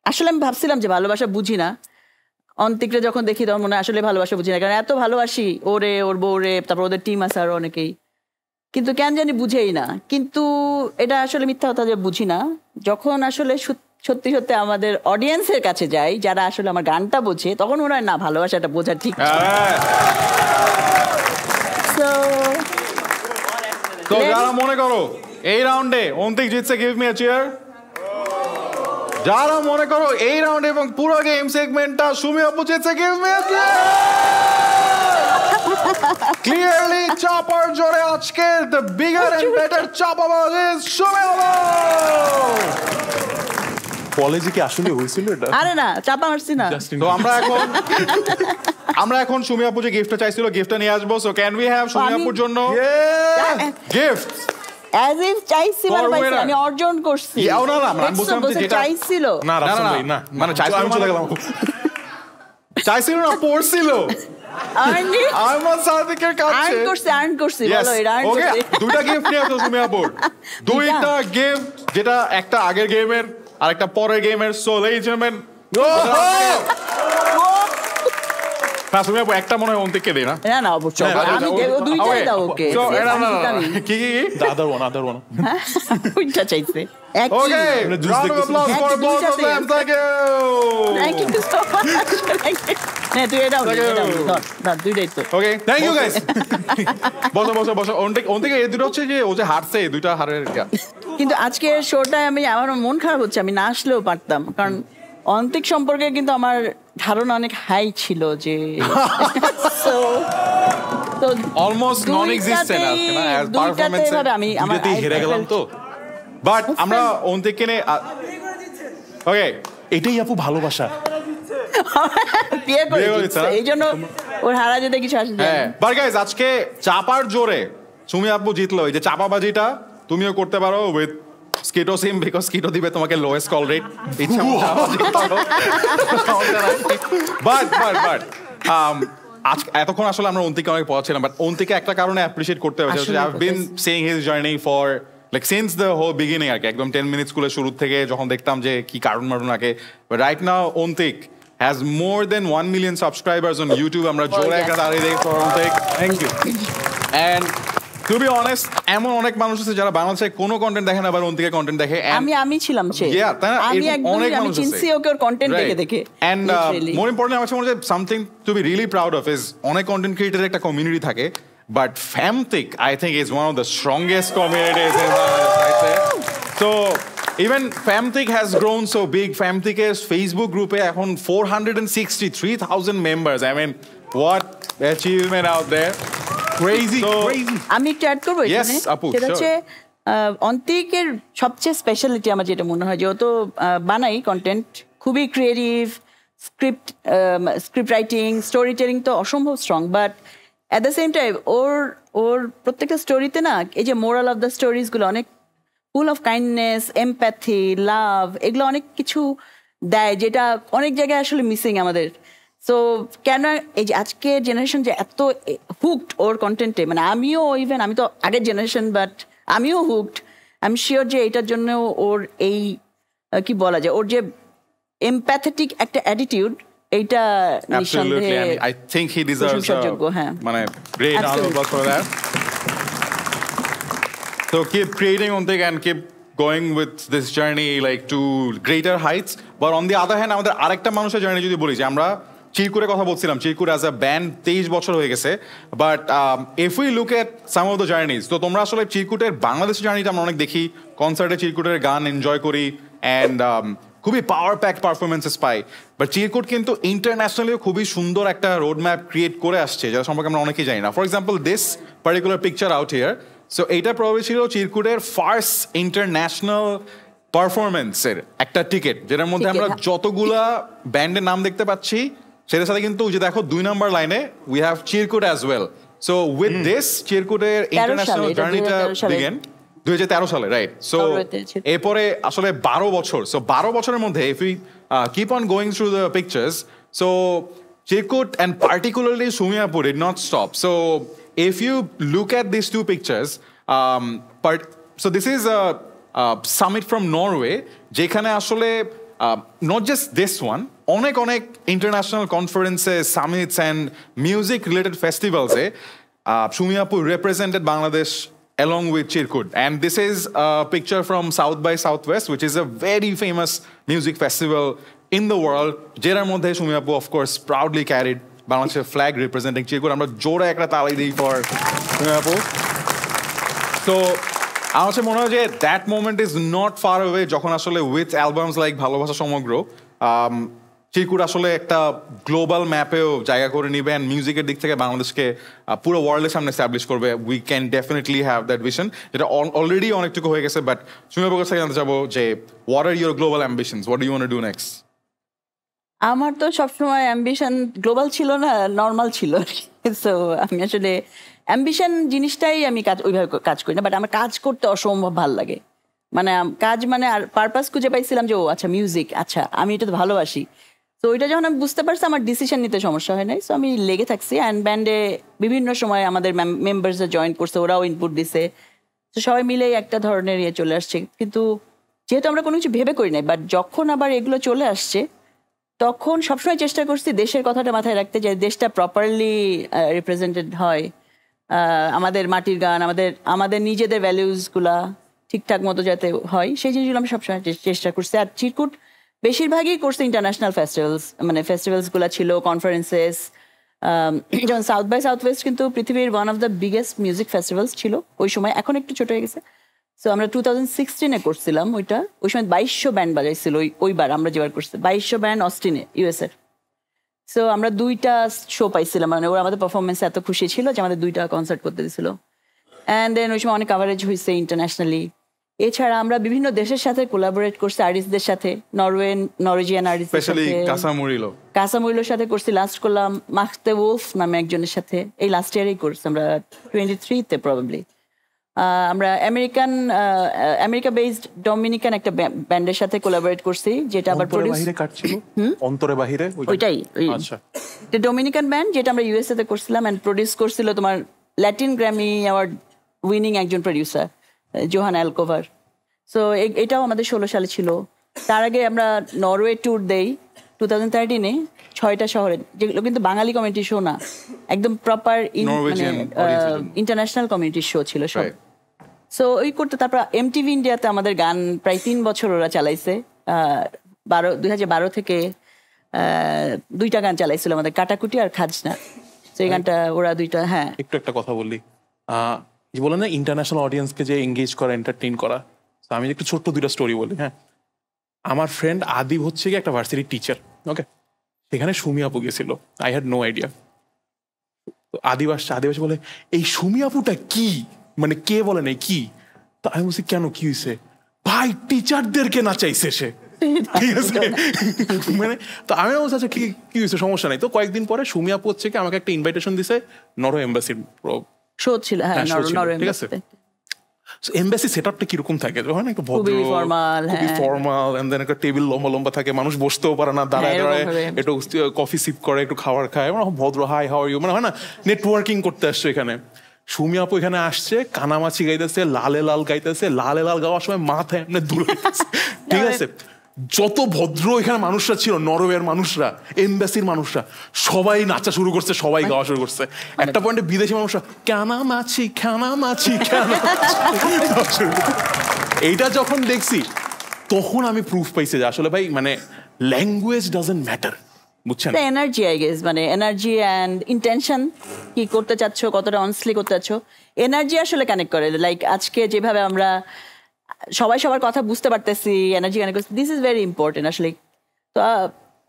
আসলে আমি ভাবছিলাম যে ভালোবাসা বুঝি না। অন্তিকরে যখন দেখি তখন মনে হয় আসলে ভালোবাসা বুঝি না, কারণ এত ভালোবাসি ওরে, ওর বউরে, তারপর ওদের টিম আছে আরো অনেকেই, কিন্তু কেন জানি বুঝেই না। কিন্তু এটা আসলে মিথ্যা কথা যে বুঝি না। যখন আসলে সত্যি সত্যি আমাদের অডিয়েন্সের কাছে যাই, যারা আসলে আমার গানটা বোঝে, তখন মনে হয় না ভালোবাসাটা বোঝা ঠিক। তো যারা মনে করো এই রাউন্ডে অন্তিক জিতছে, গিভ মি আ চিয়ার। যারা মনে করো এই রাউন্ডে এবং পুরো গেম সেগমেন্টটা সুমি আপু জিতছে, give me a cheer. Clearly চাপার জোরে আজকে দ্য বিগার এন্ড বেটার চাপাবাজ ইজ সুমি আপু। কলেজে কি আসলে হয়েছিল এটা? আরে না, চাপা মারছি না। তো আমরা এখন সুমি আপু যে গিফটটা চাইছিল, গিফটটা নিয়ে আসবো। So can we have Sumi আপুর জন্য গিফট? As if চাইছি আমি অর্জন করছি। না না, আমি বলছিলাম যে যেটা চাইছিল না, রাফসান ভাই না, মানে চাইছিল, আমি চলে গেলাম। চাইছিল না, পড়ছিল। আমার সাদিকের কাছে আর্ন করছি, বলো এটা আর্ন করছি। দুইটা গিফট নিয়ে আসো সুমি আপুর, দুইটা গিফট, যেটা একটা আগের গেমের আর একটা পরের গেমের। সো লেডিস এন্ড জেন্টলম্যান, না সুমি আপু একটা মনে হয় অন্তিককে দেই না? না না, অবশ্যই আমি দেব, দুইটাই দাও ওকে। কি আদার ওয়ান ওইটা চাইছে। Okay, round of applause for both of them. Thank you so much. না তুই এটা না, দুইটাই তো। Okay, thank you guys. বসো। অন্তিক এই দুটো হচ্ছে যে ও যে হারছে, এই দুইটা হারের। কিন্তু আজকের শোটায় আমার মন খারাপ হচ্ছে, আমি না আসলেও পারতাম, কারণ অন্তিক সম্পর্কে কিন্তু আমার ধারণা অনেক হাই ছিল যে তো তো অলমোস্ট নন এক্সিস্টেন্ট আজকে না অ্যাজ পারফরম্যান্স দুইটাতেই হেরে গেলাম তো বাট আমরা অন্তিককে নিয়ে ওকে এটাই আপু ভালোবাসা বিয়ে করে দিচ্ছে, এই জন্য ওর হারা যেতে কিছু আসে না। বাট গাইস আজকে চাপার জোরে সুমি আপু জিতলো। এই যে চাপাবাজিটা তুমিও করতে পারো উইথ স্কিটো সিম, বিকজ স্কিটো দিবে তোমাকে লোয়েস্ট কল রেট। ইচ্ছা মতো চাপাবাজি করো। বাট আজকে এতক্ষণ আসলে আমরা অন্তিকে অনেক পড়াচ্ছিলাম, বাট অন্তিকে একটা কারণে অ্যাপ্রিশিয়েট করতে হবে। I have been seeing his journey for like since the whole beginning আর কি, একদম 10 মিনিট স্কুলের শুরু থেকে যখন দেখতাম যে কি কারণ মারুন আগে। But right now Antik has more than 1 million subscribers on YouTube. আমরা জোরে একটা তালি দেই for Antik. Thank you. And to be honest এমন অনেক মানুষ আছে যারা বাংলাদেশে কোনো কন্টেন্ট দেখে না, আবার অন্তিকের কন্টেন্ট দেখে। আমি ছিলাম সে, আমি অনেক আমি মানুষ চিনছি ওকে ওর কন্টেন্ট দেখে। এন্ড মোর ইম্পর্টেন্ট আমার মনে হয় something to be really proud of is অনেক কন্টেন্ট ক্রিয়েটরের একটা কমিউনিটি থাকে, but Famtic I think is one of the strongest communities in Bangladesh. So even Famtic has grown so big. Famtic's Facebook group এখন 463,000 members. I mean, what achievement out there. Crazy. আমি একটু add করবো এখানে, সেটা হচ্ছে অন্তিকের সবচেয়ে স্পেশালিটি আমার যেটা মনে হয় যে ও তো বানাই কন্টেন্ট, খুবই creative, script writing, story telling তো অসম্ভব strong, but at the same time ওর প্রত্যেকটা স্টোরিতে না এই যে মোরাল অফ দ্য স্টোরিজগুলো অনেক ফুল অফ কাইন্ডনেস, এমপ্যাথি, লাভ, এগুলো অনেক কিছু দেয় যেটা অনেক জায়গায় আসলে মিসিং আমাদের। সো কেন এই যে আজকের জেনারেশন যে এত হুকড ওর কন্টেন্টে, মানে আমিও ইভেন আমি তো আগের জেনারেশন, বাট আমিও হুকড। আমি শিওর যে এটার জন্য ওর এই কি বলা যায়, ওর যে এমপ্যাথেটিক একটা অ্যাটিটিউড, এইটা নিঃসন্দেহে I think he deserves মানে great round of applause for that. So keep creating Ontik and keep going with this journey like to greater heights. But on the other hand, আমাদের আরেকটা মানুষের journey যদি বলি যে আমরা চিরকুটের কথা বলছিলাম, চিরকুট অ্যাজ আ ব্যান্ড 23 বছর হয়ে গেছে, but if we look at some of the জার্নিজ, তো তোমরা আসলে চিরকুটের বাংলাদেশের জার্নিটা আমরা অনেক দেখি, কনসার্টে চিরকুটের গান এনজয় করি অ্যান্ড খুবই power pack performances pi. But চিরকুট কিন্তু ইন্টারন্যাশনালিও খুবই সুন্দর একটা রোড ম্যাপ ক্রিয়েট করে আসছে, যার সম্পর্কে আমরা অনেকেই জানি না। For example this particular picture out here, so এইটা প্রভাবে ছিল চিরকুটের ফার্স্ট ইন্টারন্যাশনাল পারফরমেন্সের একটা টিকিট, যেটার মধ্যে আমরা যতগুলা ব্যান্ডের নাম দেখতে পাচ্ছি সেটার সাথে কিন্তু যে দেখো 2 নম্বর লাইনে we have Chirkut as well. So with this চিরকুটের ইন্টারন্যাশনাল জার্নিটা বিগেন 2013 সালে, রাইট? সো এরপরে আসলে 12 বছর, সো 12 বছরের মধ্যে if you keep on going through the pictures, so Chirkut and particularly Sumi Appu did not stop. So if you look at these two pictures, so this is a summit from Norway, যেখানে আসলে not just this one, অনেক international conferences, summits and music related festivals Sumi Appu represented Bangladesh along with Chirkut. And this is a picture from South by Southwest, which is a very famous music festival in the world, যেটার মধ্যে Sumi Appu of course proudly carried বাংলাদেশের flag representing চিরকুট। আমরা জোরে একটা তালি দিই for Sumi Appu. So আমার কাছে মনে হয় যে that moment is not far away, যখন আসলে উইথ অ্যালবামস লাইক ভালোবাসা সমগ্র চিরকুট আসলে একটা গ্লোবাল ম্যাপেও জায়গা করে নিবে অ্যান্ড মিউজিকের দিক থেকে বাংলাদেশকে পুরো ওয়ার্ল্ডের সামনে এস্টাবলিশ করবে। We can definitely have that vision, যেটা অলরেডি অনেকটুকু হয়ে গেছে। বাট Sumi Appuর কাছে জানতে চাবো যে what are your global ambitions, what do you want to do next? আমার তো সবসময় অ্যাম্বিশন গ্লোবাল ছিল না, নর্মাল ছিল। সো আমি আসলে অ্যাম্বিশন জিনিসটাই আমি ওইভাবে কাজ করি না, বাট আমার কাজ করতে অসম্ভব ভালো লাগে। মানে কাজ মানে আর পারপাস খুঁজে পাইছিলাম যে ও আচ্ছা মিউজিক, আচ্ছা আমি এটা তো ভালোবাসি। তো ওইটা যখন আমি বুঝতে পারছি আমার ডিসিশন নিতে সমস্যা হয় নাই, সো আমি লেগে থাকছি। অ্যান্ড ব্যান্ডে বিভিন্ন সময় আমাদের মেম্বার্সরা জয়েন করছে, ওরাও ইনপুট দিছে, তো সবাই মিলেই একটা ধরনের ইয়ে চলে আসছে। কিন্তু যেহেতু আমরা কোনো কিছু ভেবে করি নাই, বাট যখন আবার এগুলো চলে আসছে তখন সবসময় চেষ্টা করছি দেশের কথাটা মাথায় রাখতে, যে দেশটা প্রপারলি রিপ্রেজেন্টেড হয়, আমাদের মাটির গান, আমাদের নিজেদের ভ্যালিউজগুলা ঠিকঠাক মতো যাতে হয়, সেই জিনিসগুলো আমি সবসময় চেষ্টা করছি। আর চিরকুট বেশিরভাগই করছে ইন্টারন্যাশনাল ফেস্টিভ্যালসগুলো ছিল, কনফারেন্সেস, যেমন সাউথ বাই সাউথ ওয়েস্ট কিন্তু পৃথিবীর one of the biggest music festivals ছিল ওই সময়, এখন একটু ছোট হয়ে গেছে। সো আমরা 2016 করছিলাম ওইটা, ওই সময় 2200 ব্যান্ড বাজাইছিল। ওইবার আমরা যেবার করছি 2200 ব্যান্ড অস্টিনে, ইউএসএর। সো আমরা 2টা শো পাইছিলাম, মানে ওরা আমাদের পারফরমেন্স এত খুশি ছিল যে আমাদের 2টা কনসার্ট করতে দিয়েছিল। অ্যান্ড দেন ওই সময় অনেক কাভারেজ হয়েছে ইন্টারন্যাশনালি। এছাড়া আমরা বিভিন্ন দেশের সাথে কোলাবোরেট করছি, আর্টিস্টদের সাথে, নরওয়েজিয়ান আর্টিস্টদের সাথে, কাসা মুরিলোর সাথে করছি। লাস্ট করলাম মাখতে ওলফ নামে একজনের সাথে, এই লাস্ট ইয়ারেই করছি আমরা 23-তে প্রবাবলি। আমরা আমেরিকা বেসড ডমিনিকান একটা ব্যান্ডের সাথে কোলাবোরেট করছি, যেটা আবার অন্তরে বাহিরে ওইটাই, ডমিনিকান ব্যান্ড, যেটা আমরা ইউএসএ তে করছিলাম। অ্যান্ড প্রডিউস করছিল তোমার ল্যাটিন গ্র্যামি অ্যাওয়ার্ড উইনিং একজন প্রডিউসার, জোহান অ্যালকোভার। সো এটাও আমাদের 16 সালে ছিল। তার আগে আমরা নরওয়ে ট্যুর দেই 2013-এ 6টা শহরে, যেগুলো কিন্তু বাঙালি কমিউনিটি শো না, একদম প্রপার ইন্টারন্যাশনাল কমিউনিটি শো ছিল সব। সো ওই করতে তারপর এমটিভি ইন্ডিয়াতে আমাদের গান প্রায় 3 বছর ওরা চালাইছে। 2012 থেকে 2টা গান চালাইছিল আমাদের, কাটাকুটি আর খাজনা। সেই গানটা ওরা 2টা। হ্যাঁ, একটু একটা কথা বললি, যে বলে না ইন্টারন্যাশনাল অডিয়েন্সকে যে এঙ্গেজ করা, এন্টারটেইন করা। আমি একটু ছোট্ট 2টা স্টোরি বলি। হ্যাঁ, আমার ফ্রেন্ড আদিব হচ্ছে কি একটা ভার্সিটির টিচার, ওকে, সেখানে সুমি আপু গেছিল। I had no idea. তো আদিব আসছে বলে এই সুমি আপুটা কি, মানে কে বলে নাই কি? তো আমি বলছি কেন, কি হয়েছে? ভাই টিচারদেরকে নাচাইছে সে, ঠিক আছে। মানে তো আমি বলছি আচ্ছা কি হয়েছে, সমস্যা নাই। তো কয়েকদিন পরে সুমি আপু হচ্ছে কি আমাকে একটা ইনভাইটেশন দিছে নরওয়ে এম্বাসির শো ছিল। হ্যাঁ, নরওয়ে, ঠিক আছে। এমবাসি সেটআপটা কিরকম থাকে? হয় না একটু ভদ্র, খুবই ফর্মাল, এন্ড দেন একটা টেবিল লম্বা থাকে, মানুষ বসতেও পারে না, দাঁড়ায় একটু কফি সিপ করে, একটু খাবার খায়, মানে ভদ্র, হাই হাউ আর ইউ, মানে হয় না নেটওয়ার্কিং করতে আসছে এখানে। সুমি আপু এখানে আসছে, কানামাছি গাইতেছে, লালে লাল গাইতেছে, লালে লাল গাওয়ার সময় মাথায় এমনি দূরে, ঠিক আছে। যত ভদ্র এখানে মানুষরা ছিল, নরওয়ের মানুষরা, এমবাসির মানুষরা, সবাই নাচা শুরু করছে, সবাই গাওয়া শুরু করছে। একটা পয়েন্টে বিদেশি মানুষরা কানামাছি এইটা যখন দেখছি, তখন আমি প্রুফ পাইছি যে আসলে ভাই মানে ল্যাঙ্গুয়েজ ডাজন্ট ম্যাটার, বুঝছেন? এনার্জি, আই গেস, মানে এনার্জি অ্যান্ড ইন্টেনশন, কি করতে চাচ্ছ, কতটা অনেস্টলি করতে চাচ্ছ, এনার্জি আসলে কানেক্ট করে। লাইক আজকে যেভাবে আমরা সবাই সবার কথা বুঝতে পারতেছি, এনার্জি কানেক্ট করছি, দিস ইজ ভেরি ইম্পর্টেন্ট আসলে। তো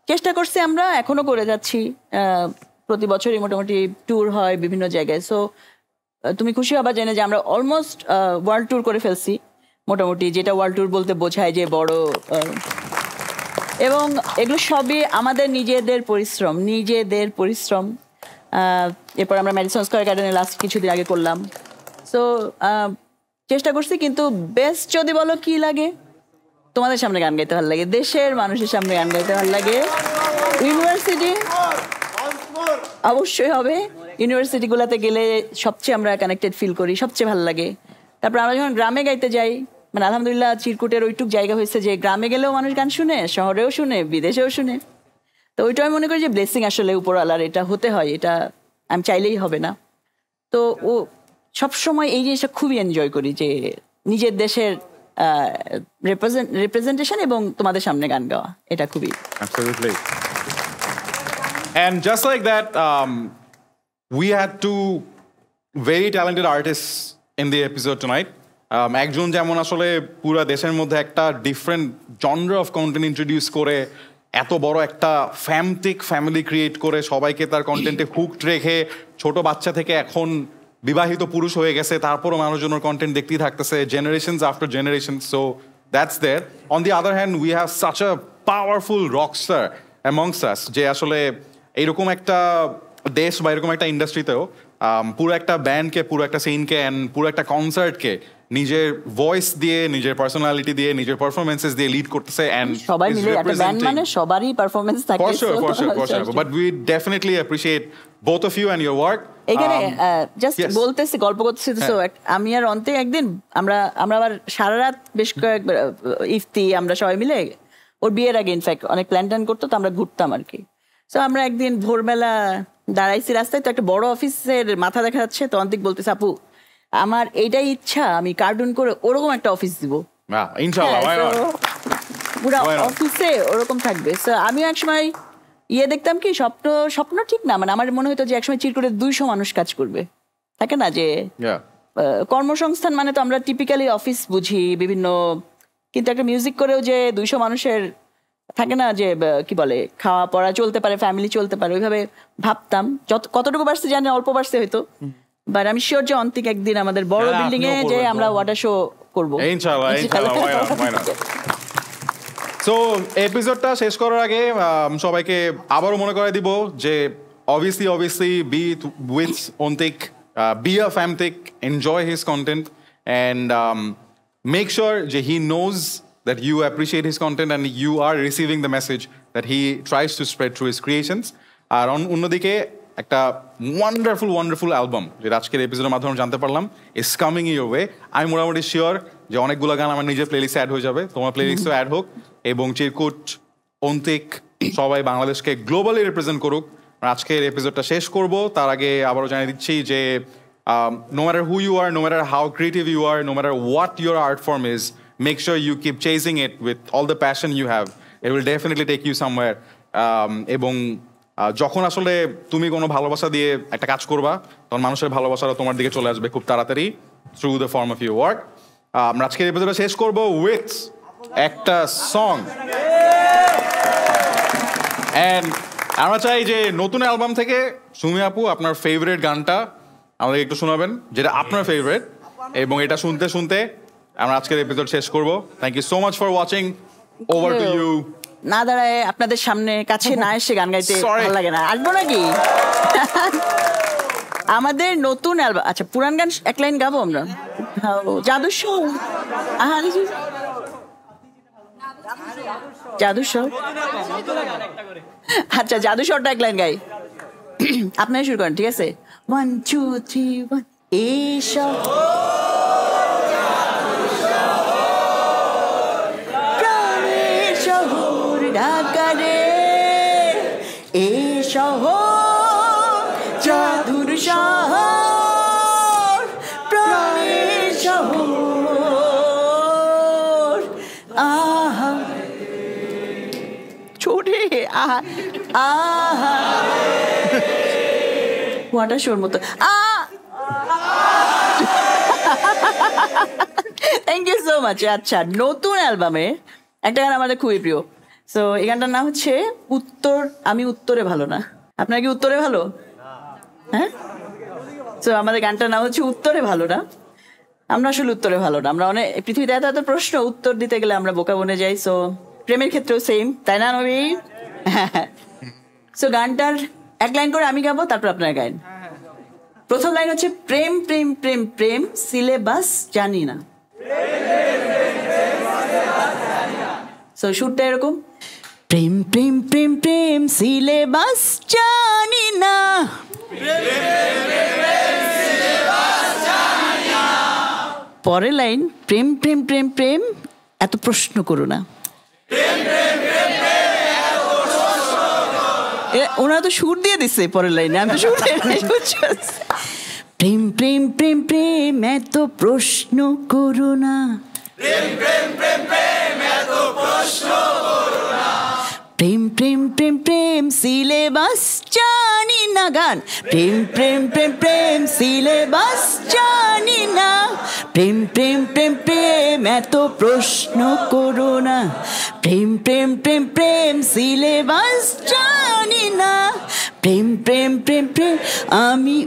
চেষ্টা করছি, আমরা এখনো করে যাচ্ছি। প্রতি বছরই মোটামুটি ট্যুর হয় বিভিন্ন জায়গায়। সো তুমি খুশি হবা জেনে যে আমরা অলমোস্ট ওয়ার্ল্ড ট্যুর করে ফেলছি মোটামুটি, যেটা ওয়ার্ল্ড ট্যুর বলতে বোঝায় যে বড়। এবং এগুলো সবই আমাদের নিজেদের পরিশ্রম। এরপর আমরা ম্যাডিসন স্কয়ার গার্ডেনে লাস্ট কিছুদিন আগে করলাম। সো চেষ্টা করছি, কিন্তু বেস্ট যদি বলো কি লাগে, তোমাদের সামনে গান গাইতে ভালো লাগে, দেশের মানুষের সামনে গান গাইতে ভালো লাগে। ইউনিভার্সিটি অবশ্যই হবে, ইউনিভার্সিটিগুলোতে গেলে সবচেয়ে আমরা কানেক্টেড ফিল করি, সবচেয়ে ভালো লাগে। তারপর আমরা যখন গ্রামে গাইতে যাই, মানে আলহামদুলিল্লাহ চিরকুটের ওইটুক জায়গা হয়েছে যে গ্রামে গেলেও মানুষ গান শুনে, শহরেও শুনে, বিদেশেও শুনে। তো ওইটা আমি মনে করি যে ব্লেসিং আসলে উপরওয়ালার, এটা হতে হয়, এটা আমি চাইলেই হবে না। তো ও সবসময় এই জিনিসটা খুবই এনজয় করি, যে নিজের দেশের রিপ্রেজেন্টেশন এবং তোমাদের সামনে গান গাওয়া, এটা খুবই। Absolutely. And just like that, we had two very talented artists in the episode tonight. একজন যেমন আসলে পুরো দেশের মধ্যে একটা different genre of content introduce করে, এত বড় একটা ফ্যামিলি ক্রিয়েট করে, সবাইকে তার কন্টেন্টে হুকড রেখে, ছোট বাচ্চা থেকে এখন বিবাহিত পুরুষ হয়ে গেছে, তারপরও মানুষজনের কন্টেন্ট দেখতেই থাকতেছে, generations after generation. So that's there. On the other hand we have such a powerful rockstar amongst us, যে আসলে এইরকম একটা দেশ বা এরকম একটা ইন্ডাস্ট্রিতেও পুরো একটা ব্যান্ডকে, পুরো একটা সিনকে অ্যান্ড পুরো একটা কনসার্টকে নিজের ভয়েস দিয়ে, নিজের পার্সোনালিটি দিয়ে, নিজের পারফরমেন্সেস দিয়ে লিড করতেছে। এন্ড সবাই মিলে একটা ব্যান্ড মানে সবারই পারফরম্যান্স থাকে। For sure. But we definitely appreciate both of you and your work. এখানে জাস্ট বলতেছি, গল্প করতেছি, তো আমি আর অন্তে একদিন আমরা আবার সারা রাত বেশ কয়েকবার ইফতি আমরা সবাই মিলে, ওর বিয়ের আগে ইনফ্যাক্ট অনেক প্ল্যান করতো, তো আমরা ঘুরতাম আর কি। সো আমরা একদিন ভোরবেলা দাঁড়াইছি রাস্তায়, তো একটা বড় অফিসের মাথা দেখা যাচ্ছে, তো অন্তিক বলতেছে, আপু আমার এইটাই ইচ্ছা, আমি কার্টুন করে ওরকম একটা অফিস দিব, পুরো অফিসে ওরকম থাকবে। সো আমি একসময় দেখতাম কি, স্বপ্ন ঠিক না, মানে আমার মনে হতো যে একসময় চিরকুটে 200 মানুষ কাজ করবে, থাকে না যে কর্মসংস্থান, মানে তো আমরা টিপিক্যালি অফিস বুঝি বিভিন্ন, কিন্তু একটা মিউজিক করেও যে 200 মানুষের থাকে না যে কি বলে খাওয়া পড়া চলতে পারে, ফ্যামিলি চলতে পারে, ওইভাবে ভাবতাম। কতটুকু পারছে জানি, অল্প পারছে হয়তো, বাট আমি শিওর যে অন্তিক একদিন আমাদের বড় বিল্ডিং এ যে আমরা ওয়াটার শো করবো ইনশাআল্লাহ। সো এপিসোডটা শেষ করার আগে সবাইকে আবারও মনে করে দিব যে obviously be with Ontik, be a famtik, enjoy his content, and make sure that he knows that you appreciate his content and you are receiving the message that he tries to spread through his creations. আর অন্যদিকে একটা wonderful album যেটা আজকের এপিসোডের মাধ্যমে জানতে পারলাম is coming your way. আমি মোটামুটি শিওর যে অনেকগুলো গান আমার নিজের প্লেলিস্টে অ্যাড হয়ে যাবে, তোমার প্লেলিস্টও অ্যাড হোক, এবং চিরকুট, অন্তিক সবাই বাংলাদেশকে গ্লোবালি রিপ্রেজেন্ট করুক। আজকের এপিসোডটা শেষ করব, তার আগে আবারও জানিয়ে দিচ্ছি যে no matter who you are, no matter how creative you are, no matter what your art form is, make sure you keep chasing it with all the passion you have. It will definitely take you somewhere. এবং যখন আসলে তুমি কোনো ভালোবাসা দিয়ে একটা কাজ করবা, তখন মানুষের ভালোবাসাটা তোমার দিকে চলে আসবে খুব তাড়াতাড়ি through the form of your work. আমরা আজকের এপিসোডটা শেষ করবো উইথ একটা সং, অ্যান্ড আমরা চাই যে নতুন অ্যালবাম থেকে সুমি আপু আপনার ফেভারিট গানটা আমাদের একটু শোনাবেন, যেটা আপনার ফেভারিট, এবং এটা শুনতে শুনতে আমরা আজকের এপিসোড শেষ করবো। Thank you so much for watching. Over to you. না দাঁড়ায় আপনাদের সামনে কাছে না এসে গান গাইতে ভালো লাগে না, আসবো নাকি? আমাদের নতুন অ্যালবাম, আচ্ছা পুরান গান এক লাইন গাবো আমরা। জাদুস্বর, জাদুস্বর, আচ্ছা জাদুস্বরটা এক লাইন গাই, আপনারা শুরু করেন, ঠিক আছে? 1 2 3 1 এসো প্রাণের শহর ঢাকা রে, এসো জাদুর শহর, প্রাণের শহর, আহা ছোটে আহা আহা ওয়াটার শোর মতো। Thank you so much. আচ্ছা নতুন অ্যালবামে একটা গান আমাদের খুবই প্রিয়, সো এই গানটার নাম হচ্ছে উত্তর। আমি উত্তরে ভালো না, আপনার কি উত্তরে ভালো? হ্যাঁ, সো আমাদের গানটার নাম হচ্ছে উত্তরে ভালো না। আমরা আসলে উত্তরে ভালো না, আমরা অনেক পৃথিবীতে এত এত প্রশ্ন, উত্তর দিতে গেলে আমরা বোকা বনে যাই। সো প্রেমের ক্ষেত্রেও সেম, তাই না নবী? সো গানটার এক লাইন করে আমি গাবো, তারপর আপনার গাইন। প্রথম লাইন হচ্ছে প্রেম প্রেম প্রেম প্রেম সিলেবাস জানি না। সো সুরটা এরকম, প্রেম প্রেম প্রেম প্রেম সিলেবাস জানি না, পরের লাইন প্রেম প্রেম প্রেম প্রেম এত প্রশ্ন করো না। ওনারা তো সুর দিয়ে দিচ্ছে পরের লাইনে, আমি তো সুর দিয়ে নাই। প্রেম প্রেম প্রেম প্রেম এত প্রশ্ন করো না, প্রেম প্রেম প্রেম প্রেম এত প্রশ্ন করো না, প্রেম প্রেম প্রেম প্রেম সিলেবাস জানি না গান, প্রেম প্রেম প্রেম প্রেম সিলেবাস জানি না, প্রেম প্রেম প্রেম প্রেম এত প্রশ্ন করো না, প্রেম প্রেম প্রেম প্রেম সিলেবাস জানি না, প্রেম প্রেম প্রেম প্রেম আমি